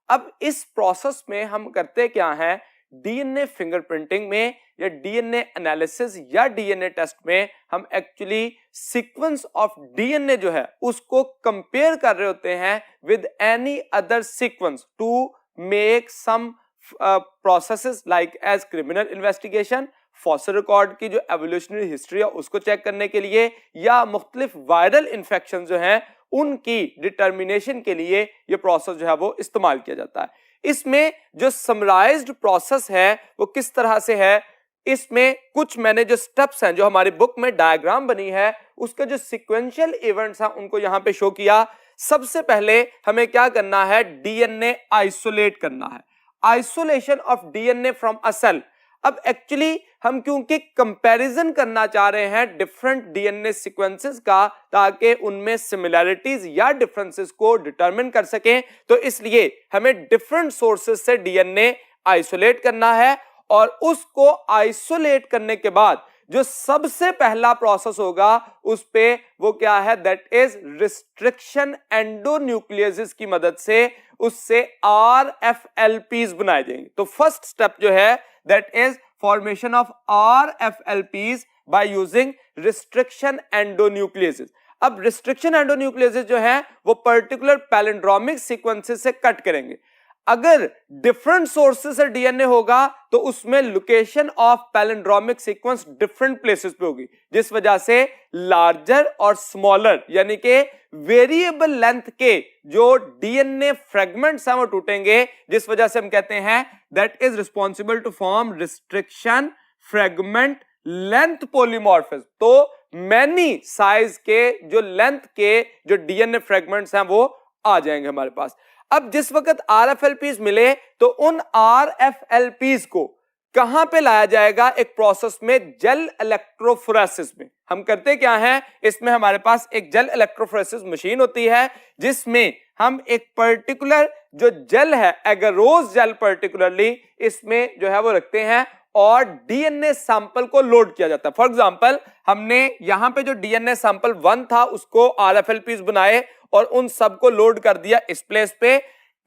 अब इस प्रोसेस में हम करते क्या हैं, डीएनए फिंगरप्रिंटिंग में या डीएनए एनालिसिस या डीएनए टेस्ट में हम एक्चुअली सीक्वेंस ऑफ डीएनए जो है उसको कंपेयर कर रहे होते हैं with any other sequence to make some processes like as criminal investigation, fossil record की जो एवोल्यूशनरी हिस्ट्री है उसको चेक करने के लिए, या मुख्तलिफ वायरल इन्फेक्शन जो हैं उनकी डिटर्मिनेशन के लिए ये प्रोसेस जो है वो इस्तेमाल किया जाता है। इसमें जो समराइज्ड प्रोसेस है वो किस तरह से है, इसमें कुछ मैंने जो स्टेप्स हैं जो हमारी बुक में डायग्राम बनी है उसके जो सीक्वेंशियल इवेंट्स हैं उनको यहां पे शो किया। सबसे पहले हमें क्या करना है, डीएनए आइसोलेट करना है, isolation of DNA from a cell. अब एक्चुअली हम क्योंकि कंपैरिजन करना चाह रहे हैं डिफरेंट डीएनए सीक्वेंसेस का, ताकि उनमें सिमिलैरिटीज या डिफरेंसेस को डिटरमिन कर सकें, तो इसलिए हमें डिफरेंट सोर्सेस से डीएनए आइसोलेट करना है। और उसको आइसोलेट करने के बाद जो सबसे पहला प्रोसेस होगा उस पे वो क्या है, दैट इज रिस्ट्रिक्शन एंडोन्यूक्लियसिस की मदद से उससे RFLPs बनाए जाएंगे। तो फर्स्ट स्टेप जो है that is formation of RFLPs by using restriction endonucleases. अब रिस्ट्रिक्शन एंडोन्यूक्लियसिस जो है वो पर्टिकुलर पैलिंड्रोमिक सीक्वेंसेस से कट करेंगे। अगर डिफरेंट सोर्सेस से डीएनए होगा तो उसमें location of palindromic sequence different places पे होगी, जिस वजह से लार्जर और स्मॉलर यानी कि वेरिएबल लेंथ के जो डीएनए फ्रेगमेंट्स हैं वो टूटेंगे, जिस वजह से हम कहते हैं that is responsible to form restriction fragment length polymorphism. तो मैनी साइज के जो लेंथ के जो डीएनए फ्रेगमेंट्स हैं वो आ जाएंगे हमारे पास। अब जिस वक्त RFLPs मिले तो उन RFLPs को कहां पे लाया जाएगा, एक प्रोसेस में जेल इलेक्ट्रोफोरेसिस में। हम करते क्या हैं, इसमें हमारे पास एक जेल इलेक्ट्रोफोरेसिस मशीन होती है जिसमें हम एक पर्टिकुलर जो जेल है, एगरोज जेल पर्टिकुलरली, इसमें जो है वो रखते हैं और डीएनए सैंपल को लोड किया जाता है। फॉर एग्जांपल हमने यहां पे जो डीएनए सैंपल 1 था उसको RFLPs बनाए और उन सब को लोड कर दिया इस प्लेस पे,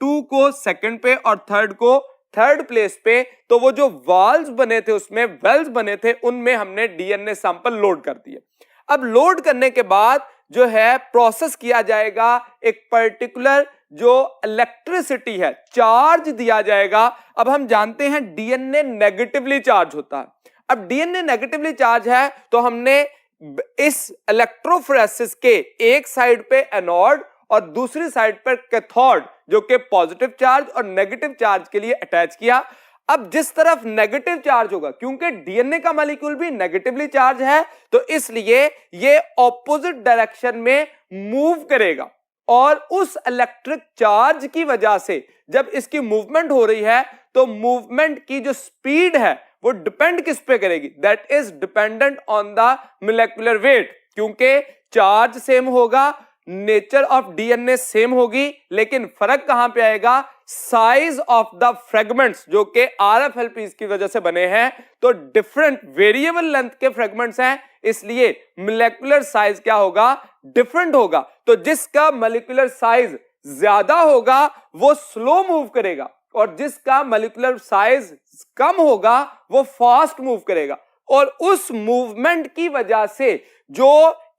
2 को सेकंड पे और थर्ड को थर्ड प्लेस पे। तो वो जो वाल्स बने थे उसमें वेल्स बने थे उनमें हमने डीएनए सैंपल लोड कर दिए। अब लोड करने के बाद जो है प्रोसेस किया जाएगा, एक पर्टिकुलर जो इलेक्ट्रिसिटी है चार्ज दिया जाएगा। अब हम जानते हैं डीएनए नेगेटिवली चार्ज होता है। अब डीएनए नेगेटिवली चार्ज है तो हमने इस इलेक्ट्रोफोरेसिस के एक साइड पे एनोड और दूसरी साइड पर कैथोड जो कि पॉजिटिव चार्ज और नेगेटिव चार्ज के लिए अटैच किया। अब जिस तरफ नेगेटिव चार्ज होगा, क्योंकि डीएनए का मॉलिक्यूल भी नेगेटिवली चार्ज है, तो इसलिए ये ऑपोजिट डायरेक्शन में मूव करेगा और उस इलेक्ट्रिक चार्ज की वजह से जब इसकी मूवमेंट हो रही है तो मूवमेंट की जो स्पीड है वो डिपेंड किस पे करेगी, that is dependent on the molecular weight. क्योंकि चार्ज सेम होगा, नेचर ऑफ डीएनए सेम होगी, लेकिन फर्क कहां पे आएगा, साइज ऑफ द फ्रेगमेंट्स जो कि RFLPs की वजह से बने हैं। तो डिफरेंट वेरिएबल लेंथ के फ्रेगमेंट्स हैं, इसलिए मोलेकुलर साइज क्या होगा, डिफरेंट होगा। तो जिसका मोलेकुलर साइज ज्यादा होगा वो स्लो मूव करेगा और जिसका मोलेकुलर साइज कम होगा वो फास्ट मूव करेगा। और उस मूवमेंट की वजह से जो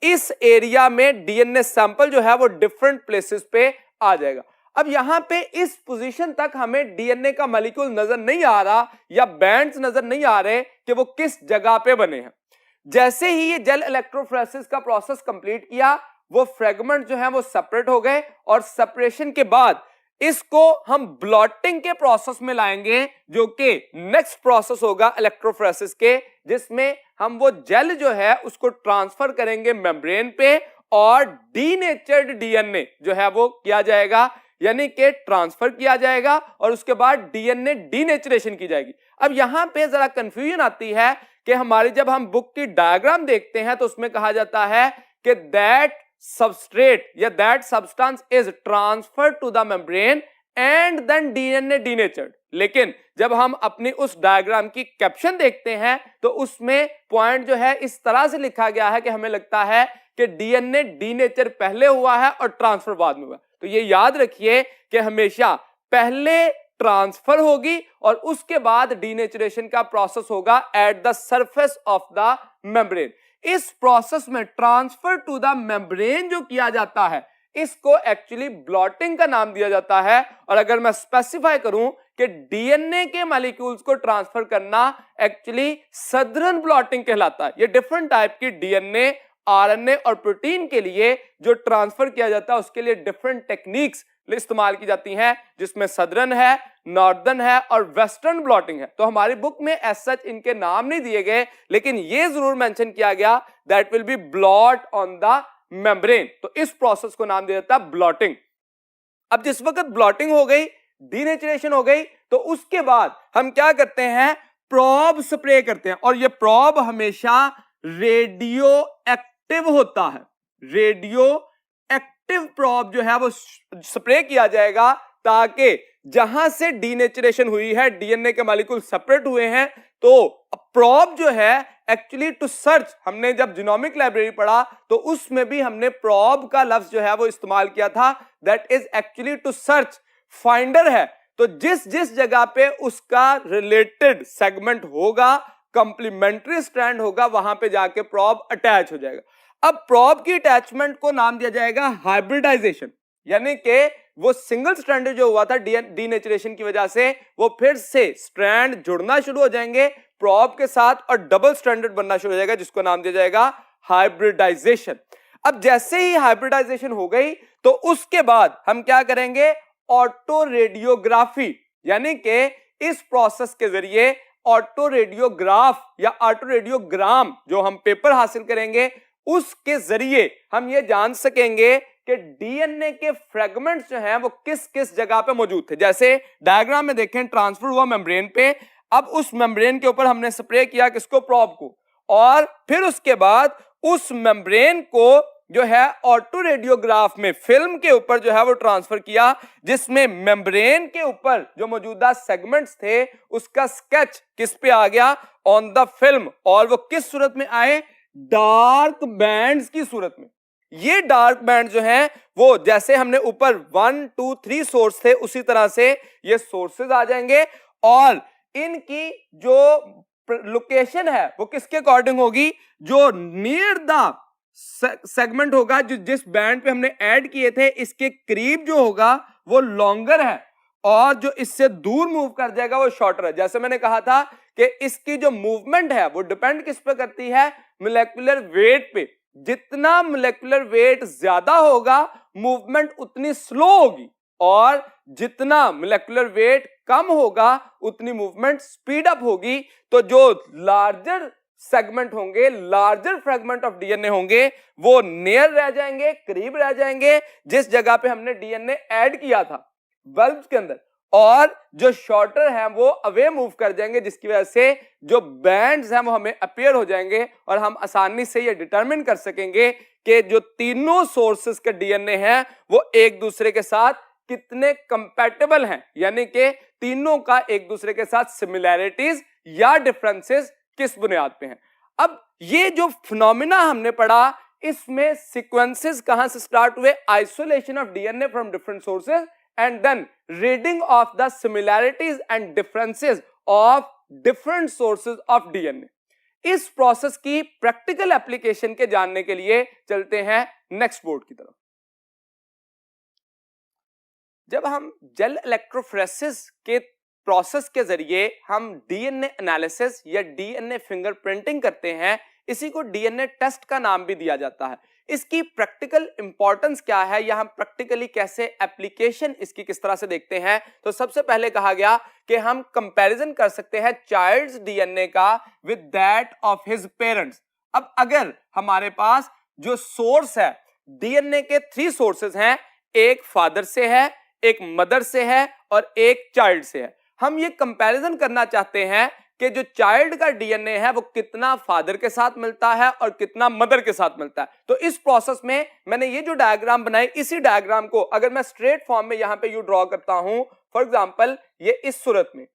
इस एरिया में डीएनए सैंपल जो है वो डिफरेंट प्लेसेस पे आ जाएगा। अब यहां पे इस पोजीशन तक हमें डीएनए का मॉलिक्यूल नजर नहीं आ रहा या बैंड्स नजर नहीं आ रहे कि वो किस जगह पे बने हैं। जैसे ही ये जेल इलेक्ट्रोफोरेसिस का प्रोसेस कंप्लीट किया, वो फ्रेगमेंट जो है वो सेपरेट हो गए और सेपरेशन के बाद इसको हम ब्लॉटिंग के प्रोसेस में लाएंगे, जो कि नेक्स्ट प्रोसेस होगा इलेक्ट्रोफोरेसिस के, जिसमें हम वो जेल जो है उसको ट्रांसफर करेंगे मेम्ब्रेन पे और डीनेचर्ड डीएनए जो है वो किया जाएगा, यानी कि ट्रांसफर किया जाएगा और उसके बाद डीएनए डीनेचरेशन की जाएगी। अब यहां पे जरा कंफ्यूजन आती है कि हमारी जब हम बुक की डायग्राम देखते हैं तो उसमें कहा जाता है कि दैट सबस्ट्रेट या that substance is transferred to the membrane and then DNA denatured. लेकिन जब हम अपनी उस डायग्राम की कैप्शन देखते हैं तो उसमें पॉइंट जो है इस तरह से लिखा गया है कि हमें लगता है कि डीएनए डीनेचर पहले हुआ है और ट्रांसफर बाद में हुआ। तो ये याद रखिए कि हमेशा पहले ट्रांसफर होगी और उसके बाद डीनेचरेशन का प्रोसेस होगा at the surface of the membrane. इस प्रोसेस में ट्रांसफर टू द मेम्ब्रेन जो किया जाता है इसको एक्चुअली ब्लॉटिंग का नाम दिया जाता है। और अगर मैं स्पेसिफाई करूं कि डीएनए के मॉलिक्यूल्स को ट्रांसफर करना एक्चुअली सदर्न ब्लॉटिंग कहलाता है। ये डिफरेंट टाइप की डीएनए, आरएनए और प्रोटीन के लिए जो ट्रांसफर किया जाता है उसके लिए डिफरेंट टेक्निक्स इस्तेमाल की जाती हैं, जिसमें सदर्न है, नॉर्दर्न है और वेस्टर्न ब्लॉटिंग है। तो हमारी बुक में एज सच इनके नाम नहीं दिए गए, लेकिन ये जरूर मेंशन किया गया that will B blot on the membrane. तो इस प्रोसेस को नाम दिया जाता है ब्लॉटिंग। अब जिस वक्त ब्लॉटिंग हो गई, डीनेचरेशन हो गई, तो उसके बाद हम क्या करते हैं, प्रोब स्प्रे करते हैं। और ये प्रोब हमेशा रेडियो एक्टिव होता है। रेडियो एक्टिव प्रोब जो है वो स्प्रे किया जाएगा ताकि जहां से डीनेचरेशन हुई है, डीएनए के मॉलिक्यूल सेपरेट हुए हैं, तो प्रोब जो है एक्चुअली टू सर्च, हमने जब जीनोमिक लाइब्रेरी पढ़ा तो उसमें भी हमने प्रोब का लफ्ज जो है वो इस्तेमाल किया था, that is actually to search, finder है। तो जिस जिस जगह पे उसका रिलेटेड सेगमेंट होगा, कंप्लीमेंट्री स्ट्रैंड होगा, वहां पे जाके प्रोब अटैच हो जाएगा। अब प्रोब की अटैचमेंट को नाम दिया जाएगा हाइब्रिडाइजेशन, यानी कि वो सिंगल स्ट्रैंड जो हुआ था डीनेचरेशन की वजह से, वो फिर से स्ट्रैंड जुड़ना शुरू हो जाएंगे प्रोब के साथ और डबल स्ट्रैंडेड बनना शुरू हो जाएगा, जिसको नाम दिया जाएगा हाइब्रिडाइजेशन। अब जैसे ही हाइब्रिडाइजेशन हो गई तो उसके बाद हम क्या करेंगे, ऑटो रेडियोग्राफी, यानी कि इस प्रोसेस के जरिए ऑटो रेडियोग्राफ या ऑटो रेडियोग्राम जो हम पेपर हासिल करेंगे, उसके जरिए हम ये जान सकेंगे कि डीएनए के फ्रेगमेंट्स जो हैं वो किस किस जगह पे मौजूद थे। जैसे डायग्राम में देखें, ट्रांसफर हुआ मेम्ब्रेन पे, अब उस मेम्ब्रेन के ऊपर हमने स्प्रे किया किसको, प्रोब को, और फिर उसके बाद उस मेम्ब्रेन को जो है ऑटो रेडियोग्राफ में फिल्म के ऊपर जो है वो ट्रांसफर किया, जिसमें मेम्ब्रेन के ऊपर जो मौजूदा सेगमेंट्स थे उसका स्केच किस पे आ गया, ऑन द फिल्म। और वो किस सूरत में आए, डार्क बैंड्स की सूरत में। ये डार्क बैंड जो हैं वो जैसे हमने ऊपर 1 2 3 सोर्स थे, उसी तरह से ये सोर्सेज आ जाएंगे और इनकी जो लोकेशन है वो किसके अकॉर्डिंग होगी, जो नियर द सेगमेंट होगा, जो जिस बैंड पे हमने ऐड किए थे इसके करीब जो होगा वो लॉन्गर है और जो इससे दूर मूव कर जाएगा वो शॉर्टर है। जैसे मैंने कहा था कि इसकी जो मूवमेंट है वो डिपेंड किस पे करती है, मोलेकुलर वेट पे। जितना मोलेकुलर वेट ज्यादा होगा मूवमेंट उतनी स्लो होगी, और जितना मोलेकुलर वेट कम होगा उतनी मूवमेंट स्पीड अप होगी। तो जो लार्जर सेगमेंट होंगे, लार्जर फ्रेगमेंट ऑफ डीएनए होंगे, वो नियर रह जाएंगे, करीब रह जाएंगे जिस जगह पे हमने डीएनए ऐड किया था बल्ब के अंदर, और जो शॉर्टर हैं वो अवे मूव कर जाएंगे, जिसकी वजह से जो बैंड्स हैं वो हमें अपीयर हो जाएंगे और हम आसानी से ये डिटरमिन कर सकेंगे कि जो तीनों सोर्सेस के डीएनए हैं वो एक दूसरे के साथ कितने कंपैटिबल हैं, यानी कि तीनों का एक दूसरे के साथ सिमिलैरिटीज या डिफरेंसेस किस बुनियाद पे हैं। अब ये जो फिनोमिना हमने पढ़ा, इसमें सीक्वेंसेस कहां से स्टार्ट हुए, isolation of DNA from different sources and then reading of the similarities and differences of different sources of DNA। इस प्रोसेस की प्रैक्टिकल एप्लीकेशन के जानने के लिए चलते हैं नेक्स्ट बोर्ड की तरफ। जब हम जेल इलेक्ट्रोफोरेसिस के प्रोसेस के जरिए हम डीएनए एनालिसिस या डीएनए फिंगरप्रिंटिंग करते हैं, इसी को डीएनए टेस्ट का नाम भी दिया जाता है। इसकी प्रैक्टिकल इंपॉर्टेंस क्या है या हम प्रैक्टिकली कैसे एप्लीकेशन इसकी किस तरह से देखते हैं, तो सबसे पहले कहा गया कि हम कंपैरिजन कर सकते हैं चाइल्ड्स डीएनए का with that of his parents. अब अगर हमारे पास जो सोर्स है, डीएनए के 3 सोर्सेज हैं, एक फादर से है, एक मदर से है और एक चाइल्ड से है। हम ये कंपैरिजन करना चाहते हैं कि जो चाइल्ड का डीएनए है वो कितना फादर के साथ मिलता है और कितना मदर के साथ मिलता है। तो इस प्रोसेस में मैंने ये जो डायग्राम बनाई, इसी डायग्राम को अगर मैं स्ट्रेट फॉर्म में यहां पे यू ड्रॉ करता हूं, फॉर एग्जांपल ये इस सूरत में।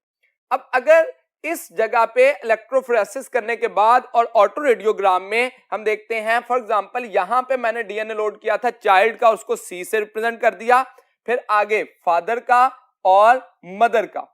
अब अगर इस जगह पे इलेक्ट्रोफोरेसिस करने के बाद और ऑटो रेडियोग्राम में हम देखते हैं, फॉर एग्जांपल यहां पे मैंने डीएनए लोड किया था चाइल्ड का, उसको सी से रिप्रेजेंट कर दिया, फिर आगे फादर का और मदर का।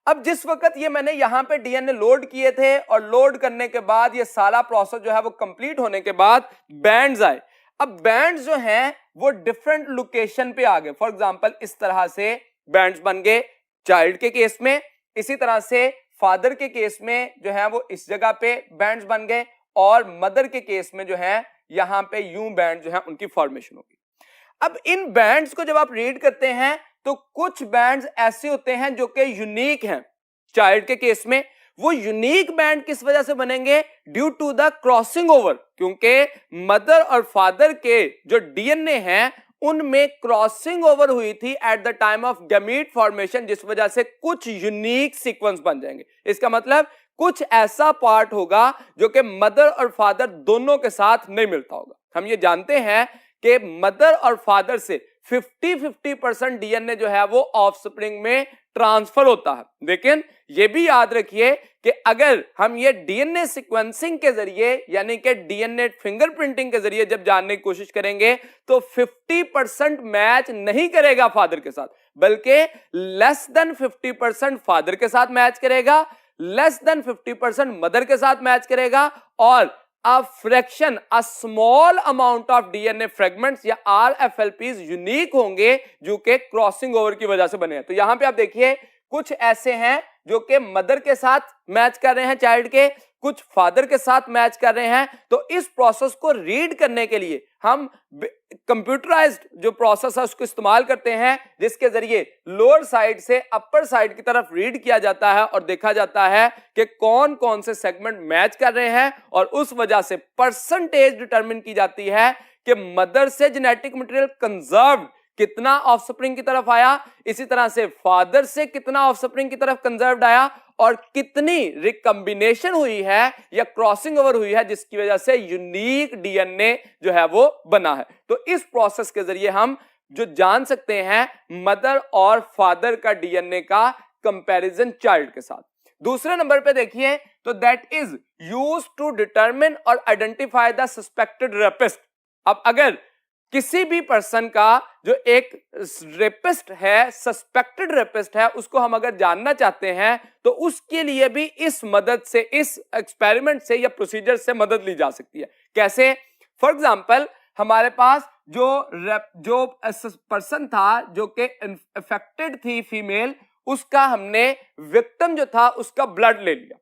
अब जिस वक्त ये मैंने यहां पे डीएनए लोड किए थे और लोड करने के बाद ये सारा प्रोसेस जो है वो कंप्लीट होने के बाद बैंड्स आए। अब बैंड्स जो हैं वो डिफरेंट लोकेशन पे आ गए। फॉर एग्जांपल इस तरह से बैंड्स बन गए चाइल्ड के केस में, इसी तरह से फादर के केस में जो है वो इस जगह पे बैंड्स बन गए, और मदर के केस में जो है यहां पे यूं बैंड जो है उनकी फॉर्मेशन होगी। अब इन बैंड्स को जब आप रीड करते हैं तो कुछ बैंड्स ऐसे होते हैं जो कि यूनिक हैं। चाइल्ड के केस में वो यूनिक बैंड किस वजह से बनेंगे? Due to the crossing over, क्योंकि मदर और फादर के जो डीएनए हैं उनमें क्रॉसिंग ओवर हुई थी at the time of gamete formation, जिस वजह से कुछ यूनिक सीक्वेंस बन जाएंगे। इसका मतलब कुछ ऐसा पार्ट होगा जो कि मदर और फादर दोनों के साथ नहीं मिलता होगा। हम ये जानते हैं कि मदर और फादर से 50-50% डीएनए जो है वो ऑफस्प्रिंग में ट्रांसफर होता है। लेकिन ये भी याद रखिए कि अगर हम ये डीएनए सीक्वेंसिंग के जरिए यानी कि डीएनए फिंगरप्रिंटिंग के जरिए जब जानने की कोशिश करेंगे तो 50% मैच नहीं करेगा फादर के साथ, बल्कि लेस देन 50% फादर के साथ मैच करेगा, लेस देन 50% मदर के साथ मैच करेगा, और a fraction, a small amount of DNA fragments या RFLPs यूनिक होंगे जो कि क्रॉसिंग ओवर की वजह से बने हैं। तो यहां पे आप देखिए कुछ ऐसे हैं जो कि मदर के साथ मैच कर रहे हैं चाइल्ड के, कुछ फादर के साथ मैच कर रहे हैं। तो इस प्रोसेस को रीड करने के लिए हम कंप्यूटराइज्ड जो प्रोसेस है उसको इस्तेमाल करते हैं, जिसके जरिए लोअर साइड से अपर साइड की तरफ रीड किया जाता है और देखा जाता है कि कौन कौन से सेगमेंट मैच कर रहे हैं, और उस वजह से परसेंटेज डिटरमिन की जाती है कि मदर से जेनेटिक मटेरियल कंजर्व्ड कितना ऑफस्प्रिंग की तरफ आया, इसी तरह से फादर से कितना ऑफस्प्रिंग की तरफ कंजर्व्ड आया, और कितनी रिकंबिनेशन हुई है या क्रॉसिंग ओवर हुई है जिसकी वजह से यूनिक डीएनए जो है वो बना है। तो इस प्रोसेस के जरिए हम जो जान सकते हैं मदर और फादर का डीएनए का कंपैरिजन चाइल्ड के साथ। दूसरे नंबर पे देखिए तो that is used to determine और आइडेंटिफाई द सस्पेक्टेड रेपिस्ट। अब अगर किसी भी पर्सन का जो एक रेपिस्ट है, सस्पेक्टेड रेपिस्ट है, उसको हम अगर जानना चाहते हैं तो उसके लिए भी इस मदद से, इस एक्सपेरिमेंट से या प्रोसीजर से मदद ली जा सकती है। कैसे? फॉर एग्जांपल हमारे पास जो पर्सन था जो कि इन्फेक्टेड थी फीमेल, उसका हमने विक्टिम जो था उसका ब्लड ले लिया।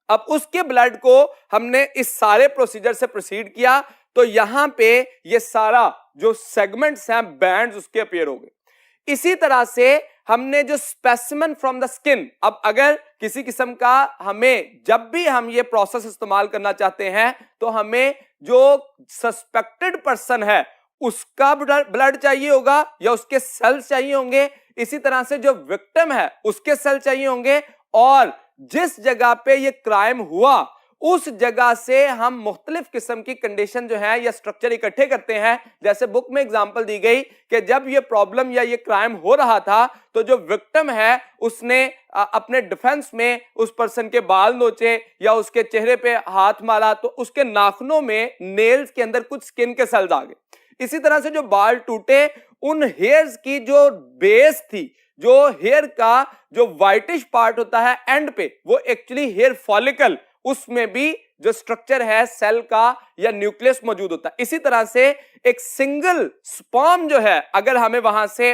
अब उसके ब्लड को हमने इस सारे प्रोसीजर से प्रोसीड किया तो यहां पे ये सारा जो सेगमेंट्स हैं बैंड्स उसके अपीयर हो गए। इसी तरह से हमने जो स्पेसिमेन फ्रॉम द स्किन, अब अगर किसी किस्म का हमें जब भी हम ये प्रोसेस इस्तेमाल करना चाहते हैं तो हमें जो सस्पेक्टेड पर्सन है उसका ब्लड चाहिए होगा या उसके सेल्स चाहिए होंगे, इसी तरह से जो विक्टिम है उसके सेल चाहिए होंगे, और जिस जगह पे ये क्राइम हुआ उस जगह से हम मुख्तलिफ किस्म की कंडीशन जो है या स्ट्रक्चर इकट्ठे करते हैं। जैसे बुक में एग्जांपल दी गई कि जब ये प्रॉब्लम या ये क्राइम हो रहा था तो जो विक्टिम है उसने अपने डिफेंस में उस पर्सन के बाल नोचे या उसके चेहरे पे हाथ मारा तो उसके नाखूनों में नेल्स के अंदर कुछ स्किन के सेल्स आ गए। इसी तरह से जो बाल टूटे उन हेयर्स की जो बेस थी, जो हेयर का जो व्हाइटिश पार्ट होता है एंड पे, वो एक्चुअली हेयर फॉलिकल, उसमें भी जो स्ट्रक्चर है सेल का या न्यूक्लियस मौजूद होता है। इसी तरह से एक सिंगल स्पर्म जो है अगर हमें वहां से